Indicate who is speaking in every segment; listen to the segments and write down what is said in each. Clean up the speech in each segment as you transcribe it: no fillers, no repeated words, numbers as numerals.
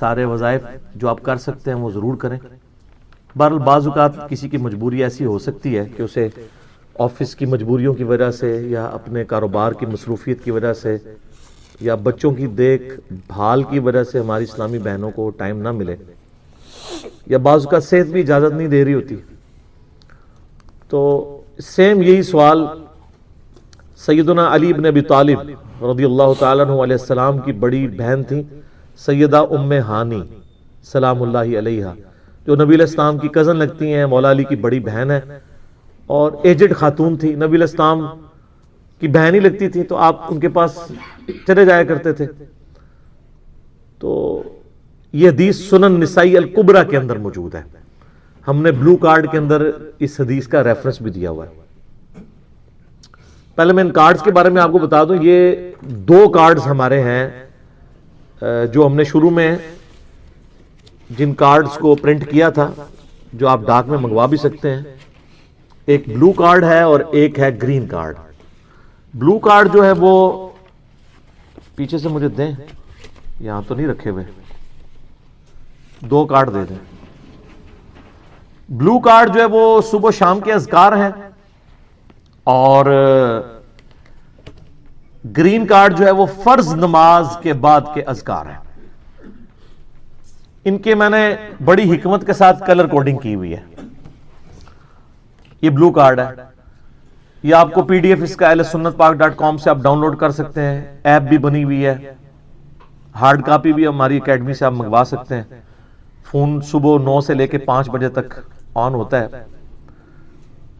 Speaker 1: سارے وظائف جو آپ کر سکتے ہیں وہ ضرور کریں. بہرحال بعض اوقات کسی کی مجبوری ایسی ہو سکتی ہے کہ اسے آفس کی مجبوریوں کی وجہ سے یا اپنے کاروبار کی مصروفیت کی وجہ سے یا بچوں کی دیکھ بھال کی وجہ سے ہماری اسلامی بہنوں کو ٹائم نہ ملے یا بعض اوقات صحت بھی اجازت نہیں دے رہی ہوتی. تو سیم یہی سوال سیدنا علی بن ابی طالب رضی اللہ تعالیٰ عنہ علیہ السلام کی بڑی بہن تھی سیدہ ام ہانی سلام اللہ علیہا، جو نبی علیہ السلام کی کزن لگتی ہیں، مولا علی کی بڑی بہن ہے اور ایجڈ خاتون تھی، نبی علیہ السلام کی بہن ہی لگتی تھی، تو آپ ان کے پاس چلے جایا کرتے تھے. تو یہ حدیث سنن نسائی الکبریٰ کے اندر موجود ہے. ہم نے بلو کارڈ کے اندر اس حدیث کا ریفرنس بھی دیا ہوا ہے. پہلے میں ان کارڈز کے بارے میں آپ کو بتا دوں، یہ 2 کارڈز ہمارے ہیں جو ہم نے شروع میں جن کارڈز کو پرنٹ کیا تھا، جو آپ ڈاک میں منگوا بھی سکتے ہیں. ایک بلو کارڈ ہے اور ایک ہے گرین کارڈ. بلو کارڈ جو ہے وہ پیچھے سے مجھے دیں، یہاں تو نہیں رکھے ہوئے، 2 کارڈ دے دیں. بلو کارڈ جو ہے وہ صبح و شام کے اذکار ہیں اور گرین کارڈ جو ہے وہ فرض نماز کے بعد کے اذکار ہیں. ان کے میں نے بڑی حکمت کے ساتھ کلر کوڈنگ کی ہوئی ہے. یہ بلو کارڈ ہے، یہ آپ کو پی ڈی ایف اس کا ahlsunnatpak.com سے آپ ڈاؤن لوڈ کر سکتے ہیں. ایپ بھی بنی ہوئی ہے، ہارڈ کاپی بھی ہماری اکیڈمی سے آپ منگوا سکتے ہیں. فون صبح 9 سے لے کے 5 بجے تک آن ہوتا ہے.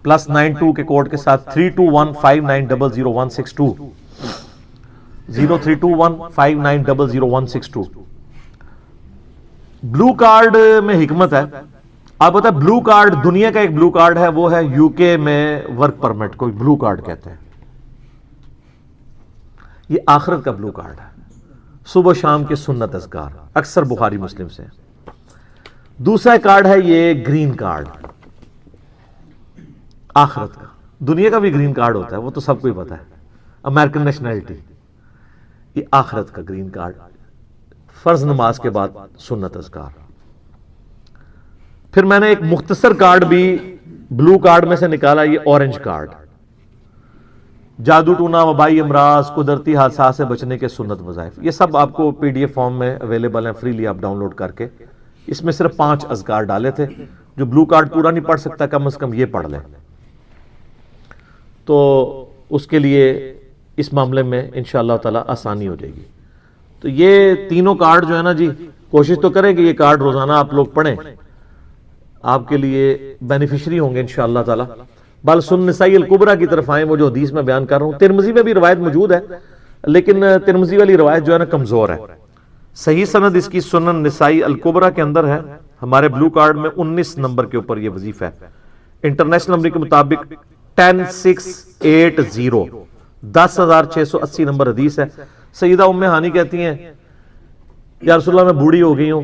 Speaker 1: +92 کے کوڈ کے ساتھ 3215900162 032159000162. بلو کارڈ میں حکمت ہے. آپ بتا، بلو کارڈ دنیا کا ایک بلو کارڈ ہے، وہ ہے یو کے میں ورک پرمٹ کو بلو کارڈ کہتے ہیں. یہ آخرت کا بلو کارڈ ہے، صبح شام کے سنت اذکار اکثر بخاری مسلم سے. دوسرا کارڈ ہے یہ گرین کارڈ، آخرت کا. دنیا کا بھی گرین کارڈ ہوتا ہے، وہ تو سب کو ہی پتا ہے، امریکن نیشنلٹی. یہ آخرت کا گرین کارڈ، فرض نماز کے بعد سنت اذکار. پھر میں نے ایک مختصر کارڈ بھی بلو کارڈ میں سے نکالا، یہ اورنج کارڈ. جادو ٹونا، وبائی امراض، قدرتی حادثات سے بچنے کے سنت وظائف. یہ سب آپ کو پی ڈی ایف فارم میں اویلیبل ہیں، فریلی آپ ڈاؤن لوڈ کر کے. اس میں صرف 5 اذکار ڈالے تھے. جو بلو کارڈ پورا نہیں پڑھ سکتا کم از کم یہ پڑھ لیں، تو اس کے لیے اس معاملے میں انشاءاللہ تعالی آسانی ہو جائے گی. تو یہ تینوں کارڈ جو ہے نا جی، کوشش تو کریں کہ یہ کارڈ روزانہ آپ لوگ پڑھیں، آپ کے لیے بینیفیشری ہوں گے انشاءاللہ تعالی. بل سنن نسائی الکبریٰ کی طرف آئیں، وہ جو حدیث میں بیان کر رہا ہوں. ترمذی میں بھی روایت موجود ہے، لیکن ترمذی والی روایت جو ہے نا کمزور ہے. صحیح سند اس کی سنن نسائی الکبریٰ کے اندر ہے. ہمارے بلو کارڈ میں 19 نمبر کے اوپر یہ وظیفہ ہے. انٹرنیشنل نمبر کے مطابق 10680 10680 نمبر حدیث ہے. سیدہ ام ہانی کہتی ہیں یا رسول اللہ میں بوڑھی ہو گئی ہوں،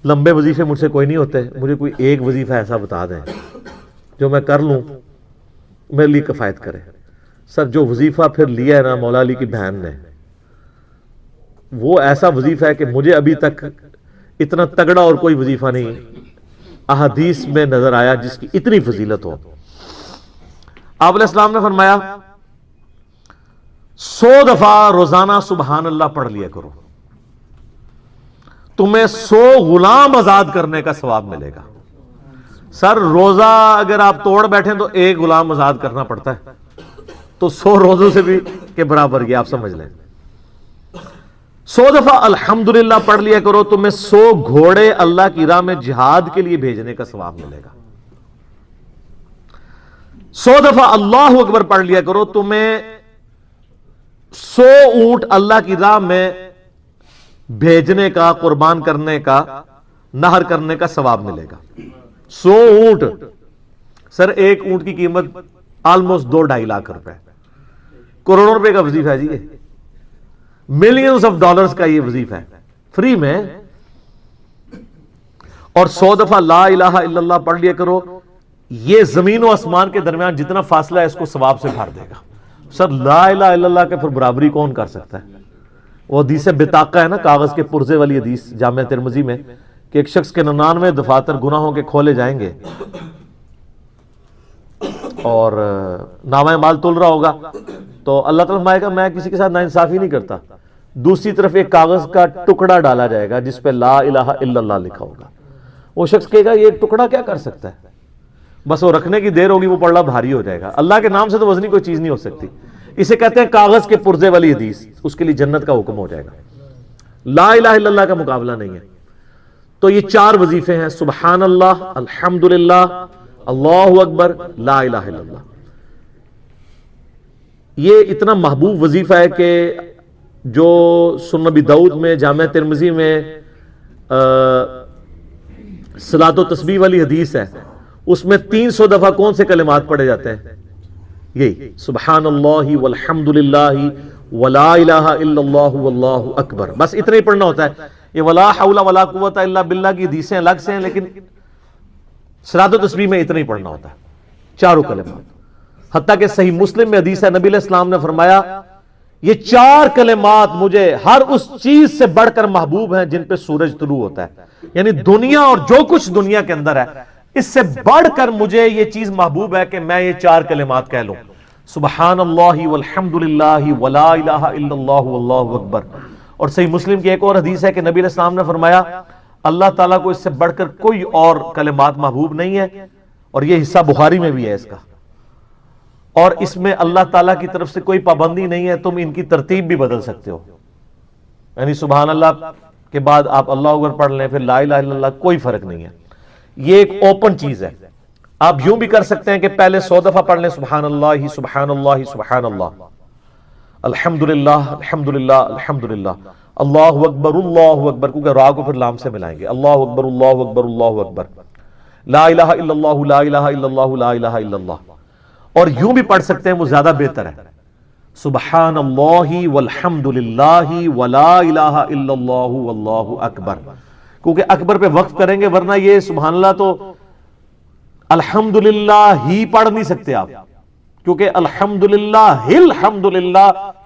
Speaker 1: لمبے وظیفے مجھ سے کوئی نہیں ہوتے، مجھے کوئی ایک وظیفہ ایسا بتا دیں جو میں کر لوں میرے لیے کفایت کرے. سر جو وظیفہ پھر لیا ہے نا مولا علی کی بہن نے، وہ ایسا وظیفہ ہے کہ مجھے ابھی تک اتنا تگڑا اور کوئی وظیفہ نہیں احادیث میں نظر آیا جس کی اتنی فضیلت ہو. آپ علیہ السلام نے فرمایا 100 دفعہ روزانہ سبحان اللہ پڑھ لیا کرو، تمہیں 100 غلام آزاد کرنے کا ثواب ملے گا. سر روزہ اگر آپ توڑ بیٹھیں تو ایک غلام آزاد کرنا پڑتا ہے، تو 100 روزوں سے بھی کے برابر یہ آپ سمجھ لیں. 100 دفعہ الحمدللہ پڑھ لیا کرو، تمہیں 100 گھوڑے اللہ کی راہ میں جہاد کے لیے بھیجنے کا ثواب ملے گا. 100 دفعہ اللہ اکبر پڑھ لیا کرو، تمہیں 100 اونٹ اللہ کی راہ میں بھیجنے کا، قربان کرنے کا، نہر کرنے کا ثواب ملے گا. 100 اونٹ، سر ایک اونٹ کی قیمت آلموسٹ 2-2.5 لاکھ روپے، کروڑوں روپے کا وظیفہ ہے جی. یہ ملینز آف ڈالرز کا یہ وظیفہ ہے فری میں. اور 100 دفعہ لا الہ الا اللہ پڑھ لیا کرو، یہ زمین و آسمان کے درمیان جتنا فاصلہ ہے اس کو ثواب سے بھر دے گا. سر لا الہ الا اللہ کے پھر برابری کون کر سکتا ہے؟ وہ حدیث بطاقہ ہے نا، کاغذ کے پرزے والی حدیث جامع ترمذی میں، کہ ایک شخص کے 99 دفاتر گناہوں کے کھولے جائیں گے اور نامہ اعمال تل رہا ہوگا تو اللہ تعالیٰ فرمائے گا میں کسی کے ساتھ ناانصافی نہیں کرتا. دوسری طرف ایک کاغذ کا ٹکڑا ڈالا جائے گا جس پہ لا الہ الا اللہ لکھا ہوگا. وہ شخص کہے گا یہ ایک ٹکڑا کیا کر سکتا ہے، بس وہ رکھنے کی دیر ہوگی وہ پڑھنا بھاری ہو جائے گا. اللہ کے نام سے تو وزنی کوئی چیز نہیں ہو سکتی. اسے کہتے ہیں کاغذ کے پرزے والی حدیث. اس کے لیے جنت کا حکم ہو جائے گا. لا الہ الا اللہ کا مقابلہ نہیں ہے. تو یہ 4 وظیفے ہیں، سبحان اللہ، الحمدللہ، اللہ اکبر، لا الہ الا اللہ. یہ اتنا محبوب وظیفہ ہے کہ جو سنن ابی داؤد میں، جامع ترمذی میں صلاۃ و تسبیح والی حدیث ہے، اس میں 300 دفعہ کون سے کلمات پڑھے جاتے ہیں؟ یہی سبحان اللہ والحمدللہ ولا الہ الا اللہ واللہ اکبر. بس اتنا ہی پڑھنا ہوتا ہے. یہ ولا حول ولا قوت الا باللہ کی حدیثیں الگ سے ہیں، لیکن صلاۃ و تسبیح میں اتنا ہی پڑھنا ہوتا ہے، 4 کلمات. حتیٰ کہ صحیح مسلم میں حدیث ہے، نبی علیہ السلام نے فرمایا یہ 4 کلمات مجھے ہر اس چیز سے بڑھ کر محبوب ہیں جن پہ سورج طلوع ہوتا ہے. یعنی دنیا اور جو کچھ دنیا کے اندر ہے اس سے بڑھ کر مجھے یہ چیز محبوب ہے کہ میں یہ 4 کلمات کہہ لوں، سبحان اللہ والحمدللہ ولا الہ الا اللہ واللہ اکبر. اور صحیح مسلم کی ایک اور حدیث ہے کہ نبی علیہ السلام نے فرمایا اللہ تعالیٰ کو اس سے بڑھ کر کوئی اور کلمات محبوب نہیں ہے. اور یہ حصہ بخاری میں بھی ہے اس کا، اور اس میں اللہ تعالیٰ کی طرف سے کوئی پابندی نہیں ہے، تم ان کی ترتیب بھی بدل سکتے ہو. یعنی سبحان اللہ کے بعد آپ اللہ اکبر پڑھ لیں، پھر لا الہ الا اللہ، کوئی فرق نہیں ہے. یہ ایک اوپن چیز ہے. آپ یوں بھی کر سکتے ہیں کہ پہلے 100 دفعہ پڑھ لیں سبحان اللہ سبحان اللہ سبحان اللہ، الحمدللہ الحمدللہ الحمدللہ، اللہ اکبر، کیونکہ را کو پھر لام سے ملائیں گے، اللہ اکبر اللہ اکبر اللہ اکبر، لا الہ الا اللہ لا الہ الا اللہ لا الہ الا اللہ. اور یوں بھی پڑھ سکتے ہیں، وہ زیادہ بہتر ہے، سبحان اللہ والحمدللہ ولا الہ الا اللہ واللہ اکبر. کیونکہ اکبر پہ وقف کریں گے، ورنہ یہ سبحان اللہ تو الحمدللہ ہی پڑھ نہیں سکتے آپ، کیونکہ الحمدللہ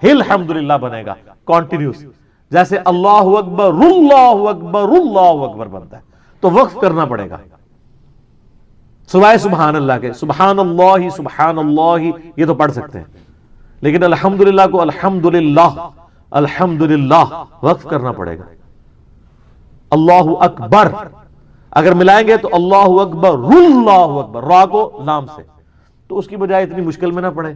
Speaker 1: الحمدللہ بنے گا کانٹینیوس، جیسے اللہ اکبر اللہ اکبر اللہ اکبر بنتا ہے. تو وقف کرنا پڑے گا سوائے سبحان اللہ کے. سبحان اللہ یہ تو پڑھ سکتے ہیں، لیکن الحمدللہ کو الحمدللہ الحمدللہ وقف کرنا پڑے گا. اللہ اکبر اگر ملائیں گے تو اللہ اکبر اللہ اکبر، را کو لام سے، تو اس کی بجائے اتنی مشکل میں نہ پڑھیں،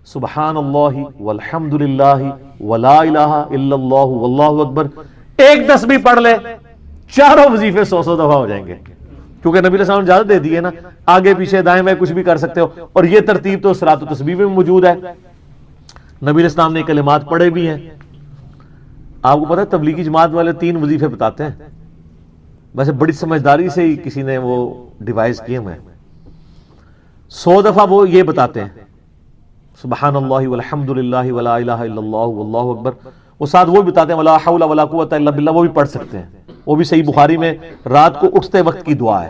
Speaker 1: سبحان اللہ والحمدللہ ولا الہ الا اللہ واللہ اکبر. ایک تسبیح پڑھ لے، 4 وظیفے 100 دفعہ ہو جائیں گے، کیونکہ نبی علیہ السلام نے اجازت دے دی ہے نا، آگے پیچھے دائیں بائیں کچھ بھی کر سکتے ہو. اور یہ ترتیب تو صلاۃ و تسبیح میں موجود ہے. نبی علیہ السلام نے کلمات پڑھے بھی ہیں. آپ کو پتہ ہے تبلیغی جماعت والے 3 وظیفے بتاتے ہیں، ویسے بڑی سمجھداری سے ہی کسی نے وہ ڈیوائس کیے ہوئے ہیں. 100 دفعہ وہ یہ بتاتے ہیں سبحان اللہ والحمدللہ ولا الہ الا اللہ واللہ اکبر. وہ ساتھ وہ بتاتے ہیں ولا حول ولا قوت الا باللہ، وہ بھی پڑھ سکتے ہیں. وہ بھی صحیح بخاری میں رات کو اٹھتے وقت کی دعا ہے.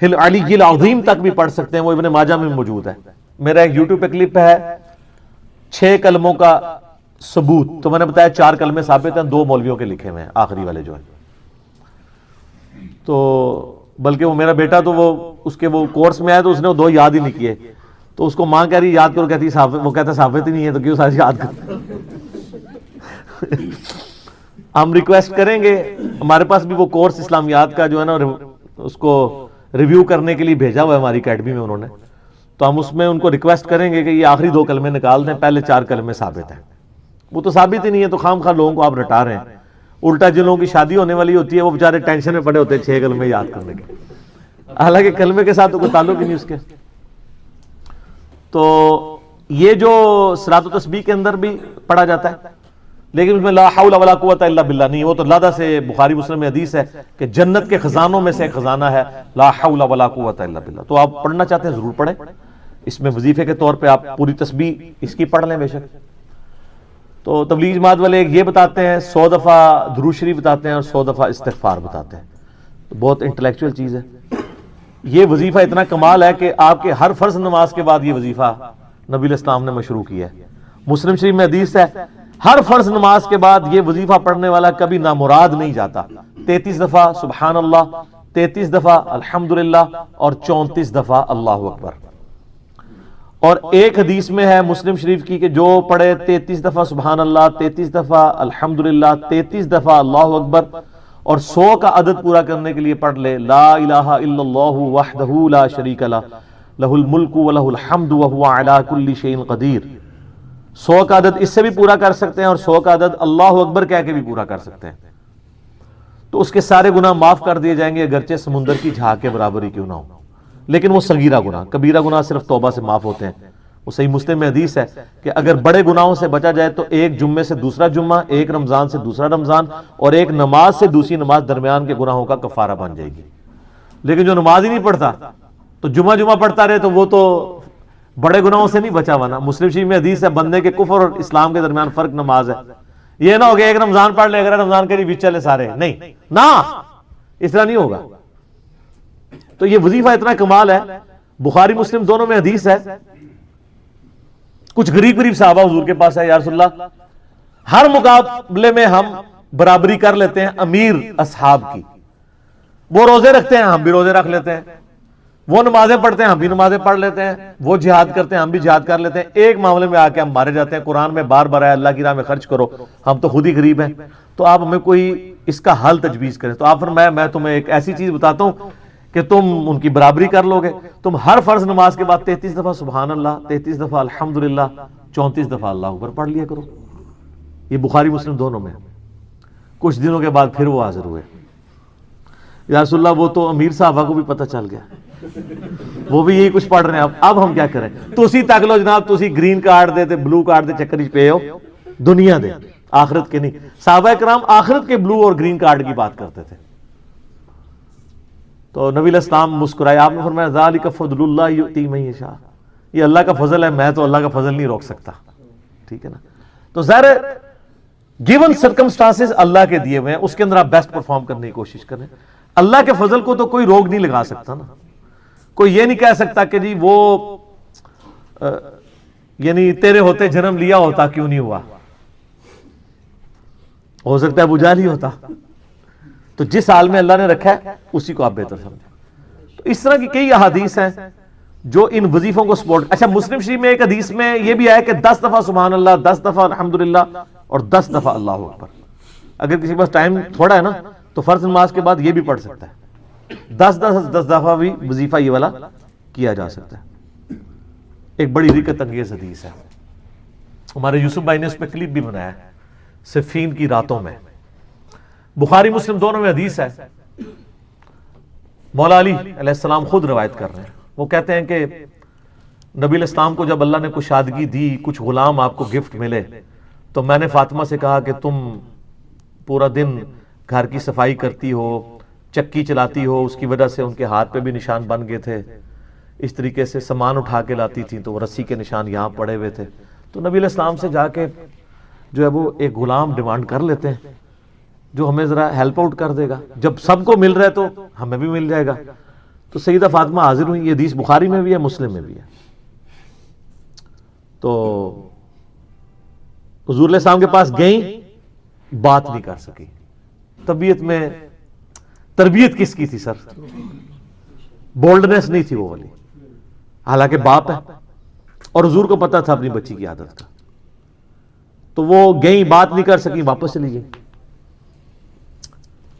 Speaker 1: ہل علی العظیم تک بھی پڑھ سکتے ہیں، وہ ابن ماجہ میں موجود ہے. میرا ایک یوٹیوب پہ کلپ ہے 6 کلموں کا ثبوت، تو میں نے بتایا 4 کلمے ثابت ہیں، 2 مولویوں کے لکھے ہوئے ہیں، آخری والے جو ہیں. تو بلکہ وہ میرا بیٹا تو وہ اس کے وہ کورس میں آیا تو اس نے وہ 2 یاد ہی نہیں کیے، تو اس کو ماں کہہ رہی یاد کرو، کہتی وہ کہتا ثابت ہی نہیں ہے تو کیوں ساری یاد کرتے. ہم ریکویسٹ کریں گے، ہمارے پاس بھی وہ کورس اسلامیات کا جو ہے نا اس کو ریویو کرنے کے لیے بھیجا ہوا ہے ہماری اکیڈمی میں انہوں نے، تو ہم اس میں ان کو ریکویسٹ کریں گے کہ یہ آخری 2 کلمے نکال دیں، پہلے 4 کلمے ثابت ہیں. وہ تو ثابت ہی نہیں ہے تو خام خواہ لوگوں کو آپ رٹا رہے ہیں. الٹا جن لوگوں کی شادی ہونے والی ہوتی ہے وہ بیچارے ٹینشن میں پڑے ہوتے ہیں 6 کلمے یاد کرنے کے، حالانکہ کلمے کے ساتھ تو کوئی تعلق ہی نہیں اس کے. تو یہ جو صلاۃ و تسبیح کے اندر بھی پڑھا جاتا ہے، لیکن اس میں لا حول ولا قوت الا باللہ نہیں. وہ تو لادہ سے بخاری مسلم میں حدیث ہے کہ جنت کے خزانوں میں سے ایک خزانہ ہے لا حول ولا قوت الا باللہ. تو آپ پڑھنا چاہتے ہیں ضرور پڑھیں. اس میں وظیفے کے طور پہ آپ پوری تسبیح اس کی پڑھ لیں بے شک. تو تبلیغ جماعت والے یہ بتاتے ہیں 100 دفعہ درود شریف بتاتے ہیں اور 100 دفعہ استغفار بتاتے ہیں. تو بہت انٹلیکچوئل چیز ہے. یہ وظیفہ اتنا کمال ہے کہ آپ کے ہر فرض نماز کے بعد یہ وظیفہ نبی علیہ السلام نے مشروع کیا ہے. مسلم شریف میں حدیث ہے ہر فرض نماز کے بعد یہ وظیفہ پڑھنے والا کبھی نامراد نہیں جاتا. 33 دفعہ سبحان اللہ، 33 دفعہ الحمدللہ اور 34 دفعہ اللہ اکبر. اور ایک حدیث میں ہے مسلم شریف کی کہ جو پڑھے 33 دفعہ سبحان اللہ، 33 دفعہ الحمدللہ، 33 دفعہ اللہ اکبر اور 100 کا عدد پورا کرنے کے لیے پڑھ لے لا الہ الا اللہ وحدہ لا شریک لہ لہ الملک ولہ الحمد وہو علی کل شیء قدیر. 100 کا عدد اس سے بھی پورا کر سکتے ہیں اور 100 کا عدد اللہ اکبر کہہ کے بھی پورا کر سکتے ہیں. تو اس کے سارے گناہ معاف کر دیے جائیں گے اگرچہ سمندر کی جھاگ کے برابر ہی کیوں نہ ہو. لیکن وہ صغیرہ گناہ، کبیرہ گناہ صرف توبہ سے معاف ہوتے ہیں. وہ صحیح مسلم میں حدیث ہے کہ اگر بڑے گناہوں سے بچا جائے تو ایک جمعے سے دوسرا جمعہ، ایک رمضان سے دوسرا رمضان اور ایک نماز سے دوسری نماز درمیان کے گناہوں کا کفارہ بن جائے گی. لیکن جو نماز ہی نہیں پڑھتا تو جمعہ پڑھتا رہے تو وہ تو بڑے گناہوں سے نہیں بچا ہوا نا. مسلم شریف میں حدیث ہے بندے کے کفر اور اسلام کے درمیان فرق نماز ہے. یہ نہ ہو گیا ایک رمضان پڑھ لے اگر رمضان کے لیے بیچ چلے سارے، نہیں نہ اس طرح نہیں ہوگا. تو یہ وظیفہ اتنا کمال ہے. بخاری مسلم دونوں میں حدیث ہے کچھ غریب صحابہ حضور کے پاس ہے، یا رسول اللہ ہر مقابلے میں ہم برابری کر لیتے ہیں امیر اصحاب کی. وہ روزے رکھتے ہیں ہم بھی روزے رکھ لیتے ہیں، وہ نمازیں پڑھتے ہیں ہم بھی نمازیں پڑھ لیتے ہیں، وہ جہاد کرتے ہیں ہم بھی جہاد کر لیتے ہیں. ایک معاملے میں آ کے ہم مارے جاتے ہیں. قرآن میں بار بار ہے اللہ کی راہ میں خرچ کرو، ہم تو خود ہی غریب ہیں، تو آپ ہمیں کوئی اس کا حل تجویز کریں. تو آپ فرمایا میں تمہیں ایک ایسی چیز بتاتا ہوں کہ تم ان کی برابری کر لو گے. تم ہر فرض نماز کے بعد 33 دفعہ سبحان اللہ، 33 دفعہ الحمدللہ، 34 دفعہ اللہ اکبر پڑھ لیا کرو. یہ بخاری مسلم دونوں میں. کچھ دنوں کے بعد پھر وہ حاضر ہوئے، یا رسول اللہ وہ تو امیر صحابہ کو بھی پتہ چل گیا، وہ بھی یہی کچھ پڑھ رہے ہیں. اب ہم کیا کریں؟ تسی تک لو جناب، تسی گرین کارڈ دے تے بلو کارڈ دے چکر پہ ہو، دنیا دے آخرت کے نہیں. صحابہ کرام آخرت کے بلو اور گرین کارڈ کی بات کرتے تھے. تو نبی علیہ السلام مسکرائے، آپ نے فرمایا ذالک فضل اللہ یؤتی من یشاء، یہ اللہ کا فضل ہے، میں تو اللہ کا فضل نہیں روک سکتا. ٹھیک ہے نا. تو ظاہر گیون سرکمسٹانسز اللہ کے دیے ہوئے ہیں، اس کے اندر آپ بیسٹ پرفارم کرنے کی کوشش کریں. اللہ کے فضل کو تو کوئی روک نہیں لگا سکتا نا. کوئی یہ نہیں کہہ سکتا کہ جی وہ یعنی تیرے ہوتے جنم لیا ہوتا کیوں نہیں ہوا. ہو سکتا ہے ابو جہل ہی ہوتا. تو جس حال میں اللہ نے رکھا ہے اسی کو آپ بہتر سمجھیں. تو اس طرح کی کئی احادیث ہیں جو ان وظیفوں کو سپورٹ. اچھا مسلم شریف میں ایک حدیث میں یہ بھی ہے کہ 10 دفعہ سبحان اللہ، 10 دفعہ الحمدللہ اور 10 دفعہ اللہ اکبر. اگر کسی کے پاس ٹائم تھوڑا ہے نا تو فرض نماز کے بعد یہ بھی پڑھ سکتا ہے. 10 دفعہ بھی وظیفہ یہ والا کیا جا سکتا ہے. ایک بڑی رکت انگیز حدیث ہے، ہمارے یوسف بھائی نے اس پہ کلپ بھی بنایا ہے، صفین کی راتوں میں. بخاری مسلم دونوں میں حدیث ہے. مولا علی علیہ السلام خود روایت کر رہے ہیں. وہ کہتے ہیں کہ نبی علیہ السلام کو جب اللہ نے کشادگی دی، کچھ غلام آپ کو گفٹ ملے، تو میں نے فاطمہ سے کہا کہ تم پورا دن گھر کی صفائی کرتی ہو، چکی چلاتی ہو، اس کی وجہ سے ان کے ہاتھ پہ بھی نشان بن گئے تھے. اس طریقے سے سامان اٹھا کے لاتی تھیں تو وہ رسی کے نشان یہاں پڑے ہوئے تھے. تو نبی علیہ السلام سے جا کے جو ہے وہ ایک غلام ڈیمانڈ کر لیتے ہیں جو ہمیں ذرا ہیلپ آؤٹ کر دے گا. جب سب کو مل رہا ہے تو ہمیں بھی مل جائے گا. تو سیدہ فاطمہ حاضر ہوئی. یہ حدیث بخاری میں بھی ہے، مسلم میں بھی ہے. تو حضور علیہ السلام کے پاس گئیں، بات نہیں کر سکی. طبیعت میں تربیت کس کی تھی سر؟ بولڈنس نہیں تھی وہ والی، حالانکہ باپ ہے اور حضور کو پتا تھا اپنی بچی کی عادت کا. تو وہ گئیں، بات نہیں کر سکی، واپس چلی گئی.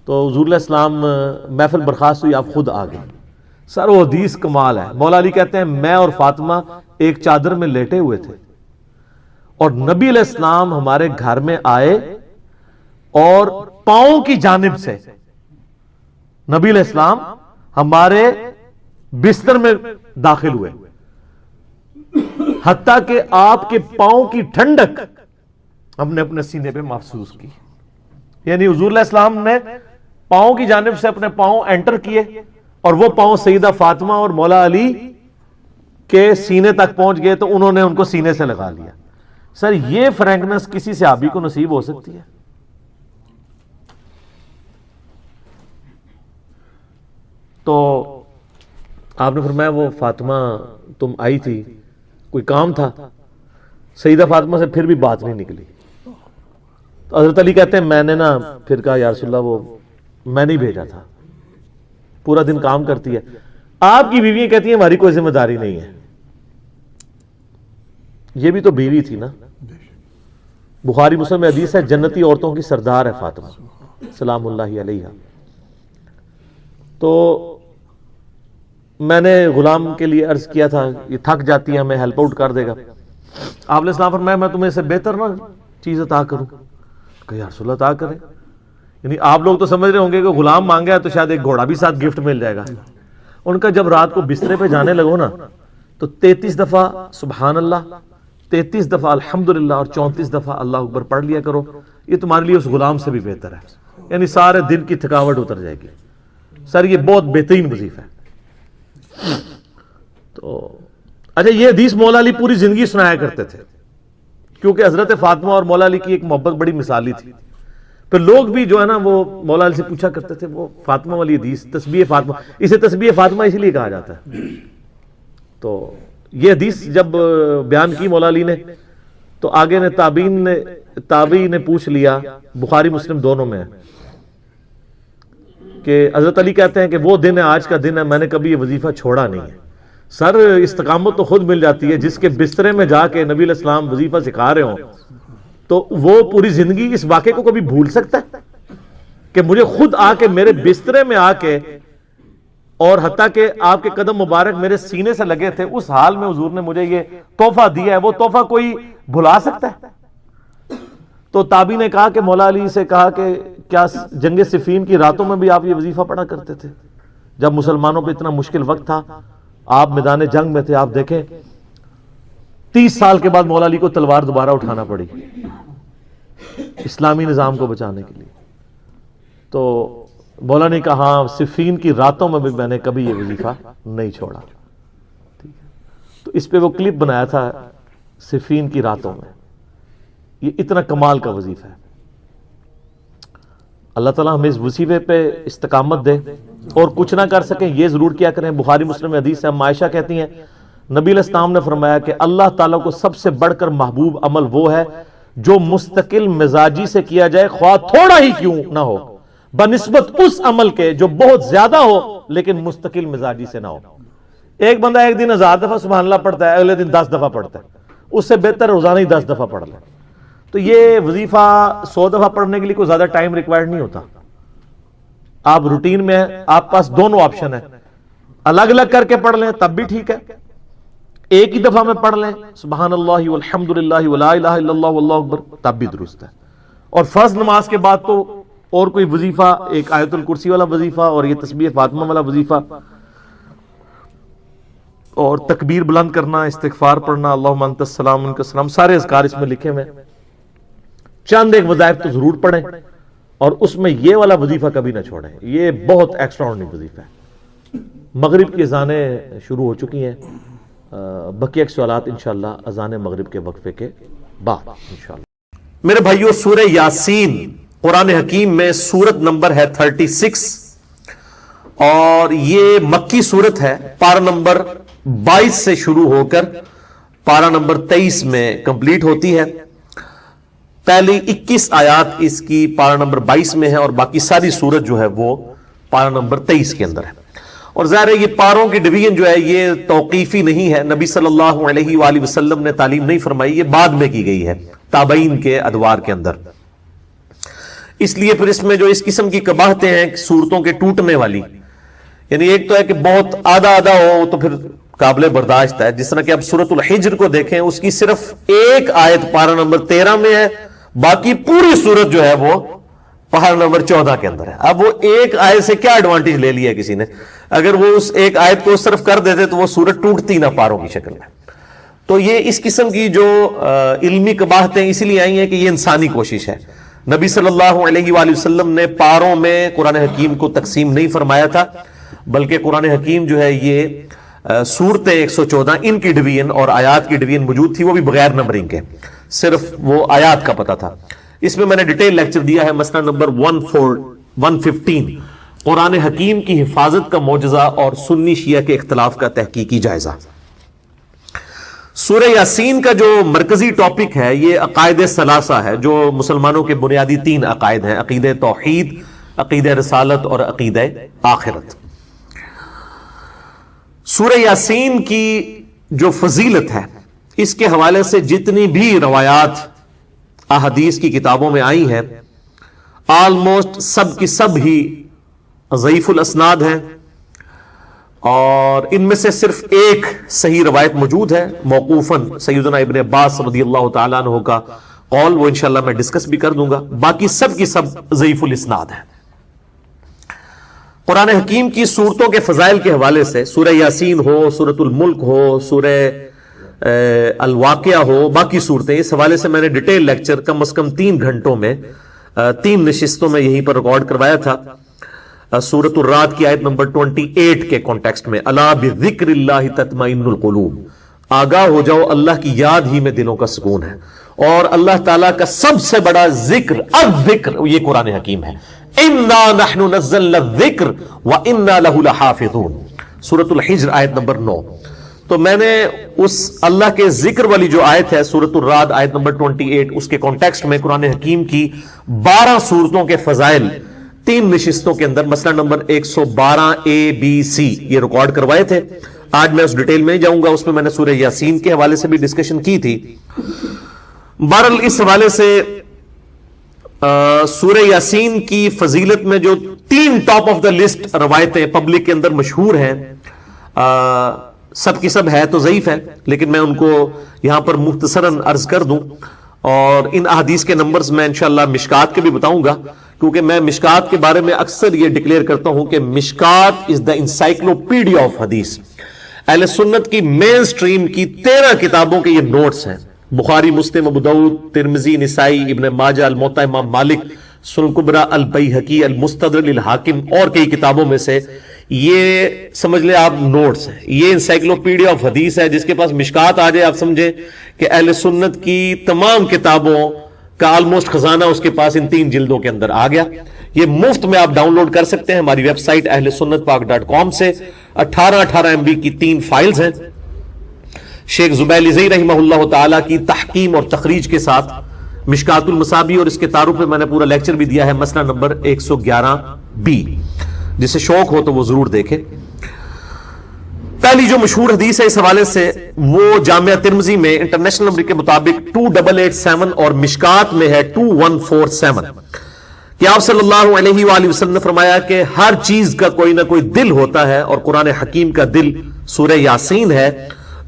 Speaker 1: تو حضور علیہ السلام محفل برخاست ہوئی، آپ خود آ گئے. سر وہ حدیث کمال ہے. مولا علی کہتے ہیں میں اور فاطمہ ایک چادر میں لیٹے ہوئے تھے اور نبی علیہ السلام ہمارے گھر میں آئے اور پاؤں کی جانب سے نبی علیہ السلام ہمارے بستر میں داخل ہوئے، حتیٰ کہ آپ کے پاؤں کی ٹھنڈک ہم نے اپنے سینے پہ محسوس کی. یعنی حضور علیہ السلام نے پاؤں کی جانب سے اپنے پاؤں انٹر کیے اور وہ پاؤں سیدہ فاطمہ اور مولا علی کے سینے تک پہنچ گئے تو انہوں نے ان کو سینے سے لگا لیا. سر یہ فرینکنس کسی صحابی کو نصیب ہو سکتی ہے؟ تو آپ نے فرمایا وہ فاطمہ تم آئی تھی، کوئی کام تھا؟ سیدہ فاطمہ سے پھر بھی بات نہیں نکلی. تو حضرت علی کہتے ہیں میں نے نا پھر کہا یا رسول اللہ وہ میں نہیں بھیجا تھا, پورا دن کام کرتی ہے. آپ کی بیویاں کہتی ہیں ہماری کوئی ذمہ داری نہیں ہے. یہ بھی تو بیوی تھی نا. بخاری مسلم میں حدیث ہے جنتی عورتوں کی سردار ہے فاطمہ سلام اللہ علیہا. تو میں نے غلام کے لیے عرض کیا تھا یہ تھک جاتی ہے ہمیں ہیلپ آؤٹ کر دے گا. آپ نے السلام فرمایا میں تمہیں اس سے بہتر نہ چیز عطا کروں. کہ یا رسول اللہ عطا کرے. یعنی آپ لوگ تو سمجھ رہے ہوں گے کہ غلام مانگا ہے تو شاید ایک گھوڑا بھی ساتھ گفٹ مل جائے گا. ان کا جب رات کو بسترے پہ جانے لگو نا تو 33 دفعہ سبحان اللہ, 33 دفعہ الحمدللہ اور 34 دفعہ اللہ اکبر پڑھ لیا کرو. یہ تمہارے لیے اس غلام سے بھی بہتر ہے. یعنی سارے دن کی تھکاوٹ اتر جائے گی. سر یہ بہت بہترین وظیفہ ہے. تو اچھا یہ حدیث مولا علی پوری زندگی سنایا کرتے تھے کیونکہ حضرت فاطمہ اور مولا علی کی ایک محبت بڑی مثالی تھی. پھر لوگ بھی جو ہے نا وہ مولا علی سے پوچھا کرتے تھے وہ فاطمہ والی حدیث تسبیح فاطمہ, اسے تسبیح فاطمہ اس لیے کہا جاتا ہے. تو یہ حدیث جب بیان کی مولا علی نے تو آگے نے تابعی نے پوچھ لیا, بخاری مسلم دونوں میں ہے, کہ حضرت علی کہتے ہیں کہ وہ دن ہے آج کا دن ہے میں نے کبھی یہ وظیفہ چھوڑا نہیں ہے. سر استقامت تو خود مل جاتی ہے جس کے بسترے میں جا کے نبی علیہ السلام وظیفہ سکھا رہے ہوں تو وہ پوری زندگی اس واقعے کو کبھی بھول سکتا ہے کہ مجھے خود آ کے میرے بسترے میں آ کے اور حتیٰ کہ آپ کے قدم مبارک میرے سینے سے لگے تھے اس حال میں حضور نے مجھے یہ تحفہ دیا ہے, وہ تحفہ کوئی بھلا سکتا ہے؟ تو تابعی نے کہا کہ مولا علی سے کہا کہ کیا جنگ صفین کی راتوں میں بھی آپ یہ وظیفہ پڑھا کرتے تھے جب مسلمانوں پہ اتنا مشکل وقت تھا, آپ میدان جنگ میں تھے. آپ دیکھیں 30 سال کے بعد مولا علی کو تلوار دوبارہ اٹھانا پڑی اسلامی نظام کو بچانے کے لیے. تو مولا نے کہا ہاں صفین کی راتوں میں بھی میں نے کبھی یہ وظیفہ نہیں چھوڑا. تو اس پہ وہ کلپ بنایا تھا صفین کی راتوں میں. یہ اتنا کمال کا وظیفہ ہے. اللہ تعالیٰ ہمیں اس وظیفے پہ استقامت دے اور کچھ نہ کر سکیں یہ ضرور کیا کریں. بخاری مسلم میں حدیث ہے, عائشہ کہتی ہیں نبی علیہ السلام نے فرمایا کہ اللہ تعالیٰ کو سب سے بڑھ کر محبوب عمل وہ ہے جو مستقل مزاجی سے کیا جائے خواہ تھوڑا ہی کیوں نہ ہو, بنسبت اس عمل کے جو بہت زیادہ ہو لیکن مستقل مزاجی سے نہ ہو. ایک بندہ ایک دن 1000 دفعہ سبحان اللہ پڑھتا ہے, اگلے دن 10 دفعہ پڑھتا ہے, اس سے بہتر روزانہ ہی 10 دفعہ پڑھ لے. تو یہ وظیفہ 100 دفعہ پڑھنے کے لیے کوئی زیادہ ٹائم ریکوائرڈ نہیں ہوتا. آپ روٹین میں ہیں, آپ پاس دونوں آپشن ہیں, الگ الگ کر کے پڑھ لیں تب بھی ٹھیک ہے, ایک ہی دفعہ میں پڑھ لیں سبحان اللہ والحمدللہ ولا الہ الا اللہ واللہ اکبر تب بھی درست ہے. اور فرض نماز کے بعد تو اور کوئی وظیفہ, ایک آیت الکرسی والا وظیفہ اور یہ تسبیح فاطمہ والا وظیفہ اور تکبیر بلند کرنا, استغفار پڑھنا, اللہم انت السلام منک السلام, سارے اذکار اس میں لکھے ہوئے. چند ایک وظائف تو ضرور پڑھیں اور اس میں یہ والا وظیفہ کبھی نہ چھوڑیں. یہ بہت ایکسٹراورڈنری وظیفہ ہے. مغرب کی اذانیں شروع ہو چکی ہیں, بقیہ سوالات انشاءاللہ اذان مغرب کے وقفے کے بعد انشاءاللہ. میرے بھائیو سورہ یاسین قرآن حکیم میں سورت نمبر ہے 36 اور یہ مکی سورت ہے. پارہ نمبر 22 سے شروع ہو کر پارہ نمبر 23 میں کمپلیٹ ہوتی ہے. پہلی 21 آیات اس کی پارہ نمبر 22 میں ہے اور باقی ساری سورت جو ہے وہ پارہ نمبر 23 کے اندر ہے. اور ظاہر ہے یہ پاروں کی ڈویژن جو ہے یہ توقیفی نہیں ہے, نبی صلی اللہ علیہ وآلہ وسلم نے تعلیم نہیں فرمائی, یہ بعد میں کی گئی ہے تابعین کے ادوار کے اندر. اس لیے پھر اس میں جو اس قسم کی قباحتیں ہیں سورتوں کے ٹوٹنے والی, یعنی ایک تو ہے کہ بہت آدھا آدھا ہو تو پھر قابل برداشت ہے, جس طرح کہ اب سورۃ الحجر کو دیکھیں اس کی صرف ایک آیت پارہ نمبر 13 میں ہے, باقی پوری سورت جو ہے وہ پارہ نمبر 14 کے اندر ہے. اب وہ ایک آیت سے کیا ایڈوانٹیج لے لیا کسی نے, اگر وہ اس ایک آیت کو صرف کر دیتے تو وہ سورت ٹوٹتی نہ پاروں کی شکل میں. تو یہ اس قسم کی جو علمی قباحتیں اس لیے آئی ہیں کہ یہ انسانی کوشش ہے. نبی صلی اللہ علیہ وآلہ وسلم نے پاروں میں قرآن حکیم کو تقسیم نہیں فرمایا تھا, بلکہ قرآن حکیم جو ہے یہ سورتیں 114 ان کی ڈویژن اور آیات کی ڈویژن موجود تھی, وہ بھی بغیر نمبرنگ کے, صرف وہ آیات کا پتہ تھا. اس میں نے ڈیٹیل لیکچر دیا ہے, مسئلہ نمبر 115 قرآن حکیم کی حفاظت کا معجزہ اور سنی شیعہ کے اختلاف کا تحقیقی جائزہ. سورہ یاسین کا جو مرکزی ٹاپک ہے یہ عقائد ثلاثہ ہے، جو مسلمانوں کے بنیادی 3 عقائد ہیں: عقیدہ توحید، عقیدہ رسالت اور عقیدہ آخرت۔ سورہ یاسین کی جو فضیلت ہے اس کے حوالے سے جتنی بھی روایات احادیث کی کتابوں میں آئی ہیں آلموسٹ سب کی سب ہی ضعیف الاسناد ہیں، اور ان میں سے صرف ایک صحیح روایت موجود ہے موقوفاً سیدنا ابن عباس رضی اللہ تعالیٰ عنہ کا قول، وہ انشاءاللہ میں ڈسکس بھی کر دوں گا۔ باقی سب کی سب ضعیف الاسناد ہیں۔ قرآن حکیم کی صورتوں کے فضائل کے حوالے سے سورہ یاسین ہو، سورۃ الملک ہو، سورہ الواقعہ ہو، باقی صورتیں، اس حوالے سے میں نے ڈیٹیل لیکچر کم از کم 3 گھنٹوں میں 3 نشستوں میں یہیں پر ریکارڈ کروایا تھا۔ سورۃ الرعد کی آیت نمبر 28 کے کانٹیکسٹ میں، الا بذکر اللہ تطمئن القلوب، آگاہ ہو جاؤ اللہ کی یاد ہی میں دلوں کا سکون ہے۔ اور اللہ تعالیٰ کا سب سے بڑا ذکر الذکر یہ قرآن حکیم ہے، انا نحن نزلنا الذکر وانا لہ لحافظون، سورۃ الحجر آیت نمبر 9۔ تو میں نے اس اللہ کے ذکر والی جو آیت ہے سورۃ الرعد آیت نمبر 28، اس کے کانٹیکسٹ میں قرآن حکیم کی 12 صورتوں کے فضائل 3 نشستوں کے اندر، مسئلہ نمبر 112 ABC یہ ریکارڈ کروائے تھے۔ آج میں اس ڈیٹیل میں جاؤں گا، اس میں نے سورہ یاسین کے حوالے سے بھی ڈسکشن کی تھی۔ بہرحال اس حوالے سے سورہ یاسین کی فضیلت میں جو 3 ٹاپ آف دا لسٹ روایتیں پبلک کے اندر مشہور ہیں، سب کی سب ہے تو ضعیف ہے، لیکن میں ان کو یہاں پر مختصراً عرض کر دوں، اور ان احادیث کے نمبرز میں انشاءاللہ مشکات کے بھی بتاؤں گا، کیونکہ میں مشکات کے بارے میں اکثر یہ ڈکلیئر کرتا ہوں کہ مشکات از دا انسائکلوپیڈیا آف حدیث۔ اہل سنت کی مین سٹریم کی 13 کتابوں کے یہ نوٹس ہیں، بخاری، مسلم، ابو داؤد، ترمذی، نسائی، ابن ماجہ، الموطا امام مالک، سنن کبریٰ، البیہقی، المستدرک للحاکم اور کئی کتابوں میں سے یہ سمجھ لیں آپ نوٹس ہیں۔ یہ انسائکلوپیڈیا آف حدیث ہے، جس کے پاس مشکات آ جائے آپ سمجھیں کہ اہل سنت کی تمام کتابوں کا آلموسٹ خزانہ اس کے پاس ان 3 جلدوں کے اندر آ گیا۔ یہ مفت میں آپ ڈاؤن لوڈ کر سکتے ہیں ہماری ویب سائٹ اہل سنت پاک .com سے۔ 18 MB کی 3 فائلز ہیں، شیخ زبیلی رحمہ اللہ تعالیٰ کی تحقیم اور تخریج کے ساتھ مشکات المصابی، اور اس کے تعارف پہ میں نے پورا لیکچر بھی دیا ہے، مسئلہ نمبر 111B، جسے شوق ہو تو وہ ضرور دیکھیں۔ پہلی جو مشہور حدیث ہے اس حوالے سے وہ جامعہ ترمذی میں انٹرنیشنل نمبر کے مطابق 2887 اور مشکات میں ہے 2147، کہ آپ صلی اللہ علیہ وآلہ وسلم نے فرمایا کہ ہر چیز کا کوئی نہ کوئی دل ہوتا ہے، اور قرآن حکیم کا دل سورہ یاسین ہے،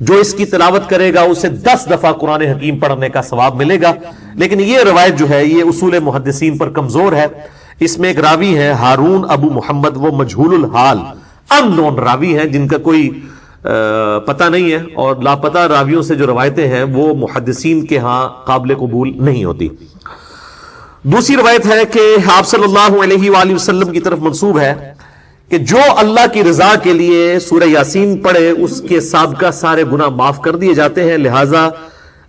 Speaker 1: جو اس کی تلاوت کرے گا اسے 10 دفعہ قرآن حکیم پڑھنے کا ثواب ملے گا۔ لیکن یہ روایت جو ہے یہ اصول محدثین پر کمزور ہے۔ اس میں ایک راوی ہے ہارون ابو محمد، وہ مجہول الحال ان نون راوی ہیں، جن کا کوئی پتہ نہیں ہے، اور لاپتہ راویوں سے جو روایتیں ہیں وہ محدثین کے ہاں قابل قبول نہیں ہوتی۔ دوسری روایت ہے کہ آپ صلی اللہ علیہ وآلہ وسلم کی طرف منسوب ہے کہ جو اللہ کی رضا کے لیے سورہ یاسین پڑھے اس کے سابقہ سارے گناہ معاف کر دیے جاتے ہیں، لہٰذا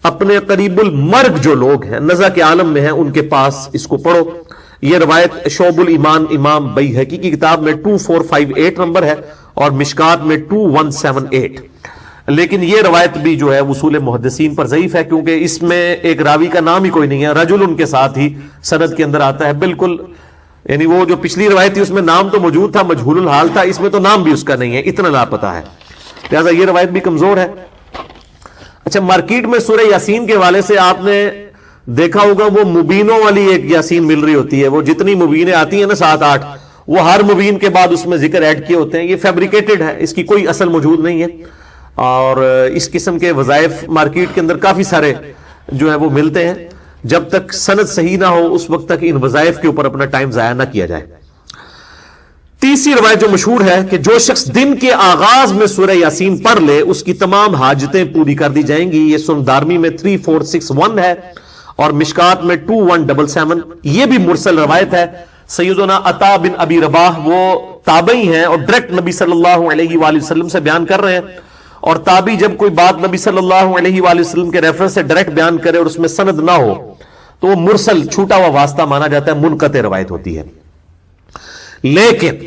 Speaker 1: اپنے قریب المرگ جو لوگ ہیں، نزع کے عالم میں ہیں، ان کے پاس اس کو پڑھو۔ یہ روایت شعب الایمان امام بیہقی کی کتاب میں 2458 نمبر ہے، اور مشکات میں 2178۔ لیکن یہ روایت بھی جو ہے اصول محدثین پر ضعیف ہے، کیونکہ اس میں ایک راوی کا نام ہی کوئی نہیں ہے، رجل ان کے ساتھ ہی سند کے اندر آتا ہے، بالکل یعنی وہ جو پچھلی روایت تھی اس میں نام تو موجود تھا، مجہول الحال تھا، اس میں تو نام بھی اس کا نہیں ہے، اتنا لاپتہ ہے، لہذا یہ روایت بھی کمزور ہے۔ اچھا، مارکیٹ میں سورہ یاسین کے حوالے سے آپ نے دیکھا ہوگا وہ مبینوں والی ایک یاسین مل رہی ہوتی ہے، وہ جتنی مبینیں آتی ہیں نا 7-8، وہ ہر مبین کے بعد اس میں ذکر ایڈ کیے ہوتے ہیں، یہ فیبریکیٹڈ ہے، اس کی کوئی اصل موجود نہیں ہے، اور اس قسم کے وظائف مارکیٹ کے اندر کافی سارے جو ہے وہ ملتے ہیں۔ جب تک سند صحیح نہ ہو اس وقت تک ان وظائف کے اوپر اپنا ٹائم ضائع نہ کیا جائے۔ تیسری روایت جو مشہور ہے کہ جو شخص دن کے آغاز میں سورہ یاسین پڑھ لے اس کی تمام حاجتیں پوری کر دی جائیں گی، یہ سنن دارمی میں 3461 ہے، اور مشکات میں 2177۔ یہ بھی مرسل روایت ہے، سیدنا عطا بن ابی رباح وہ تابعی ہیں اور ڈائریکٹ نبی صلی اللہ علیہ وآلہ وسلم سے بیان کر رہے ہیں، اور تابعی جب کوئی بات نبی صلی اللہ علیہ وآلہ وسلم کے ریفرنس سے ڈائریکٹ بیان کرے اور اس میں سند نہ ہو تو وہ مرسل چھوٹا ہوا واسطہ مانا جاتا ہے، منقطع روایت ہوتی ہے۔ لیکن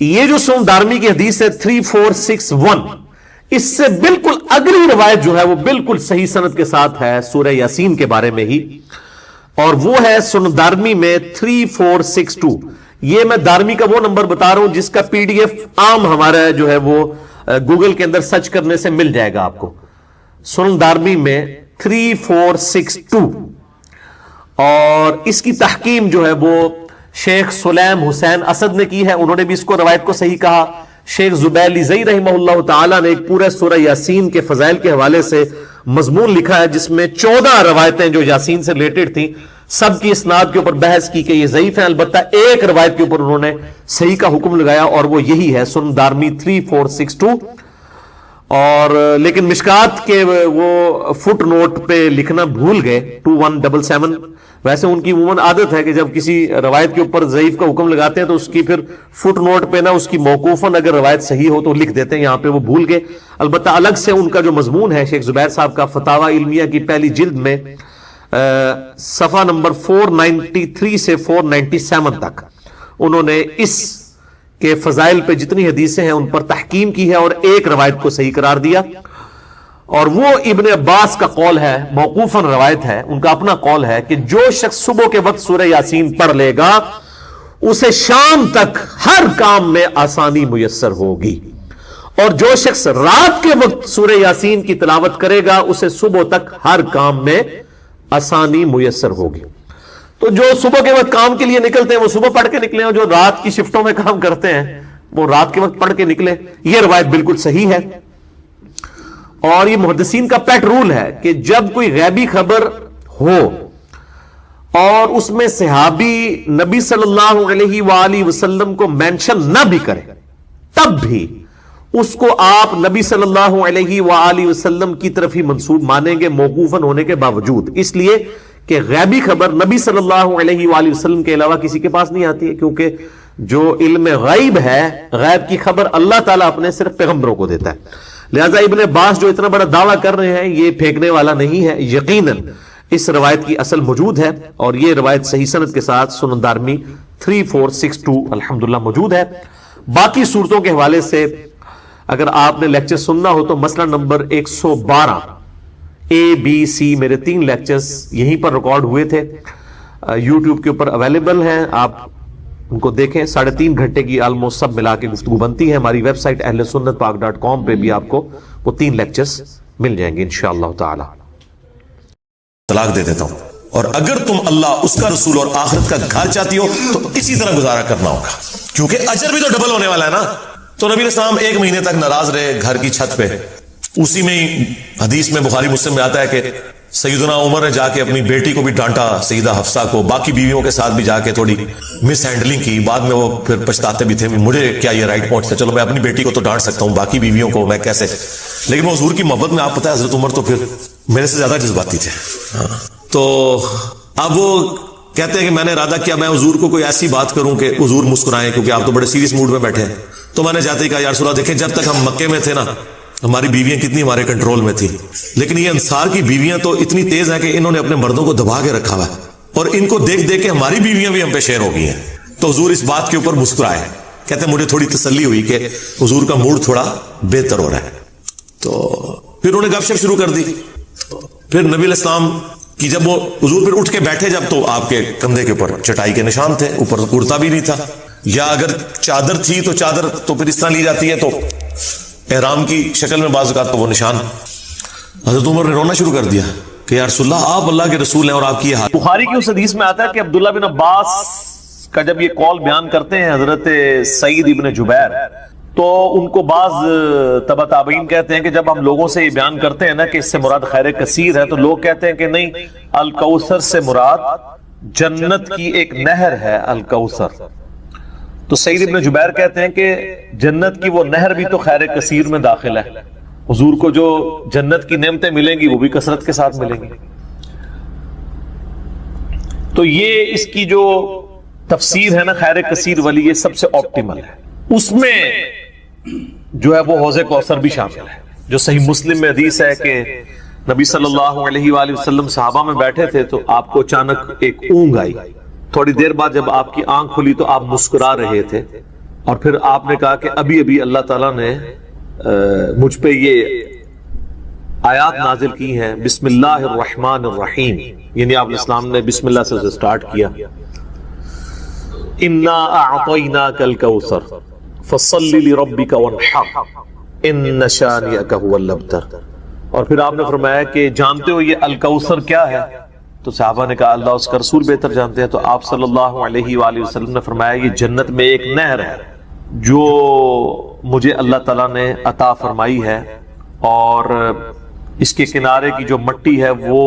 Speaker 1: یہ جو سنن دارمی کی حدیث ہے 3461، اس سے بالکل اگلی روایت جو ہے وہ بالکل صحیح سند کے ساتھ ہے سورہ یاسین کے بارے میں ہی، اور وہ ہے سنن دارمی میں 3462. یہ میں دارمی کا وہ نمبر بتا رہا ہوں جس کا PDF عام ہمارا جو ہے وہ گوگل کے اندر سرچ کرنے سے مل جائے گا آپ کو. سنن دارمی میں 3462، اور اس کی تحکیم جو ہے وہ شیخ سلیم حسین اسد نے کی ہے. انہوں نے بھی اس کو روایت کو صحیح کہا. شیخ زبیلی زئی رحمہ اللہ تعالی نے ایک پورے سورہ یاسین کے فضائل کے حوالے سے مضمون لکھا ہے جس میں 14 روایتیں جو یاسین سے ریلیٹڈ تھیں، سب کی اسناد کے اوپر بحث کی کہ یہ ضعیف ہیں. البتہ ایک روایت کے اوپر انہوں نے صحیح کا حکم لگایا، اور وہ یہی ہے سنن دارمی 3462. اور لیکن مشکات کے وہ فٹ نوٹ پہ لکھنا بھول گئے 2177. ویسے ان کی عموماً عادت ہے کہ جب کسی روایت کے اوپر ضعیف کا حکم لگاتے ہیں تو اس کی پھر فٹ نوٹ پہ نا اس کی موقوفاً اگر روایت صحیح ہو تو لکھ دیتے ہیں، یہاں پہ وہ بھول گئے. البتہ الگ سے ان کا جو مضمون ہے شیخ زبیر صاحب کا فتاوی علمیہ کی پہلی جلد میں صفحہ نمبر 493 سے 497 تک انہوں نے اس کے فضائل پہ جتنی حدیثیں ہیں ان پر تحکیم کی ہے اور ایک روایت کو صحیح قرار دیا. اور وہ ابن عباس کا قول ہے، موقوفاً روایت ہے، ان کا اپنا قول ہے کہ جو شخص صبح کے وقت سورہ یاسین پڑھ لے گا اسے شام تک ہر کام میں آسانی میسر ہوگی، اور جو شخص رات کے وقت سورہ یاسین کی تلاوت کرے گا اسے صبح تک ہر کام میں آسانی میسر ہوگی. تو جو صبح کے وقت کام کے لیے نکلتے ہیں وہ صبح پڑھ کے نکلیں، اور جو رات کی شفٹوں میں کام کرتے ہیں وہ رات کے وقت پڑھ کے نکلے. یہ روایت بالکل صحیح ہے، اور یہ محدثین کا پیٹ رول ہے کہ جب کوئی غیبی خبر ہو اور اس میں صحابی نبی صلی اللہ علیہ وآلہ وسلم کو مینشن نہ بھی کرے تب بھی اس کو آپ نبی صلی اللہ علیہ وآلہ وسلم کی طرف ہی منسوب مانیں گے موقوفاً ہونے کے باوجود، اس لیے کہ غیبی خبر نبی صلی اللہ علیہ وآلہ وسلم کے علاوہ کسی کے پاس نہیں آتی ہے، کیونکہ جو علم غیب ہے، غیب کی خبر اللہ تعالیٰ اپنے صرف پیغمبروں کو دیتا ہے. لہذا ابن عباس جو اتنا بڑا دعویٰ کر رہے ہیں یہ پھینکنے والا نہیں ہے، یقیناً اس روایت کی اصل موجود ہے، اور یہ روایت صحیح سند کے ساتھ سنن دارمی 3462 الحمدللہ موجود ہے. باقی صورتوں کے حوالے سے اگر آپ نے لیکچر سننا ہو تو مسئلہ نمبر 112 ABC میرے 3 لیکچرز یہیں پر ریکارڈ ہوئے تھے، یوٹیوب کے اوپر اویلیبل ہیں، آپ ان کو دیکھیں. 3.5 گھنٹے کی آلموسٹ سب ملا کے گفتگو بنتی ہے. ہماری ویب سائٹ ahlsunnatpak.com پہ بھی آپ کو وہ 3 لیکچرز مل جائیں گے انشاءاللہ تعالی.
Speaker 2: طلاق دے دیتا ہوں، اور اگر تم اللہ، اس کا رسول اور آخرت کا گھر چاہتی ہو تو اسی طرح گزارا کرنا ہوگا، کیونکہ اجر بھی تو ڈبل ہونے والا ہے نا. تو نبی علیہ السلام 1 مہینے تک ناراض رہے گھر کی چھت پہ. اسی میں ہی حدیث میں بخاری مسلم میں آتا ہے کہ سیدنا عمر نے جا کے اپنی بیٹی کو بھی ڈانٹا، سیدہ حفصہ کو، باقی بیویوں کے ساتھ بھی جا کے تھوڑی مس ہینڈلنگ کی. بعد میں وہ پھر پچھتاتے بھی تھے مجھے کیا یہ رائٹ پوائنٹ تھا، چلو میں اپنی بیٹی کو تو ڈانٹ سکتا ہوں، باقی بیویوں کو میں کیسے. لیکن وہ حضور کی محبت میں آپ پتہ ہے حضرت عمر تو پھر میرے سے زیادہ جذباتی تھے. تو اب وہ کہتے ہیں کہ میں نے ارادہ کیا میں حضور کو کوئی ایسی بات کروں کہ حضور مسکرائیں، کیونکہ آپ تو بڑے سیریس موڈ میں بیٹھے ہیں. تو میں نے جاتے ہی کہا یا رسول اللہ دیکھیں جب تک ہم مکے میں تھے نا ہماری بیویاں کتنی ہمارے کنٹرول میں تھی، لیکن یہ انصار کی بیویاں تو اتنی تیز ہیں کہ انہوں نے اپنے مردوں کو دبا کے رکھا ہوا ہے، اور ان کو دیکھ دیکھ کے ہماری بیویاں بھی ہم پہ شیر ہو گئی ہیں. تو حضور اس بات کے اوپر مسکرائے، کہتے ہیں مجھے تھوڑی تسلی ہوئی کہ حضور کا موڈ تھوڑا بہتر ہو رہا ہے. تو پھر انہوں نے گپ شپ شروع کر دی. پھر نبی علیہ السلام کی جب وہ حضور پھر اٹھ کے بیٹھے جب تو آپ کے کندھے کے اوپر چٹائی کے نشان تھے، اوپر کرتا بھی نہیں تھا، یا اگر چادر تھی تو چادر تو پھر اس طرح لی جاتی ہے تو احرام کی شکل میں بعض اوقات تو وہ نشان. حضرت عمر نے رونا شروع کر دیا کہ یا رسول اللہ کے رسول ہیں اور آپ کی یہ حال.
Speaker 1: بخاری کی اس حدیث میں آتا ہے کہ عبداللہ بن عباس کا جب یہ قول بیان کرتے ہیں حضرت سعید ابن جبیر، تو ان کو بعض تبع تابعین کہتے ہیں کہ جب ہم لوگوں سے یہ بیان کرتے ہیں نا کہ اس سے مراد خیر کثیر ہے، تو لوگ کہتے ہیں کہ نہیں، الکوثر سے مراد جنت کی ایک نہر ہے الکوثر. تو سعید ابن جبیر کہتے ہیں کہ جنت کی وہ نہر بھی تو خیر کثیر میں داخل ہے، حضور کو جو جنت کی نعمتیں ملیں گی وہ بھی کثرت کے ساتھ ملیں گی. تو یہ اس کی جو تفسیر ہے نا خیر کثیر والی، یہ سب سے آپٹیمل ہے. اس میں جو ہے وہ حوض کوثر بھی شامل ہے. جو صحیح مسلم میں حدیث ہے کہ نبی صلی اللہ علیہ وآلہ وسلم صحابہ میں بیٹھے تھے تو آپ کو اچانک ایک اونگ آئی. تھوڑی دیر بعد جب آپ کی آنکھ کھلی تو آپ مسکرا رہے تھے، اور پھر آپ نے کہا کہ ابھی ابھی اللہ تعالیٰ نے مجھ پہ یہ آیات نازل کی ہیں، بسم اللہ الرحمن الرحیم، یعنی آپ اسلام نے بسم اللہ سے سٹارٹ کیا، انا اعطیناک الکوثر فصل لربک وانحر ان شانئک هو الابتر۔ اور پھر آپ نے فرمایا کہ جانتے ہو یہ الکوثر کیا ہے؟ تو صحابہ نے کہا اللہ اس کا رسول بہتر جانتے ہیں۔ تو آپ صلی اللہ علیہ وآلہ وسلم نے فرمایا یہ جنت میں ایک نہر ہے جو مجھے اللہ تعالیٰ نے عطا فرمائی ہے، اور اس کے کنارے کی جو مٹی ہے وہ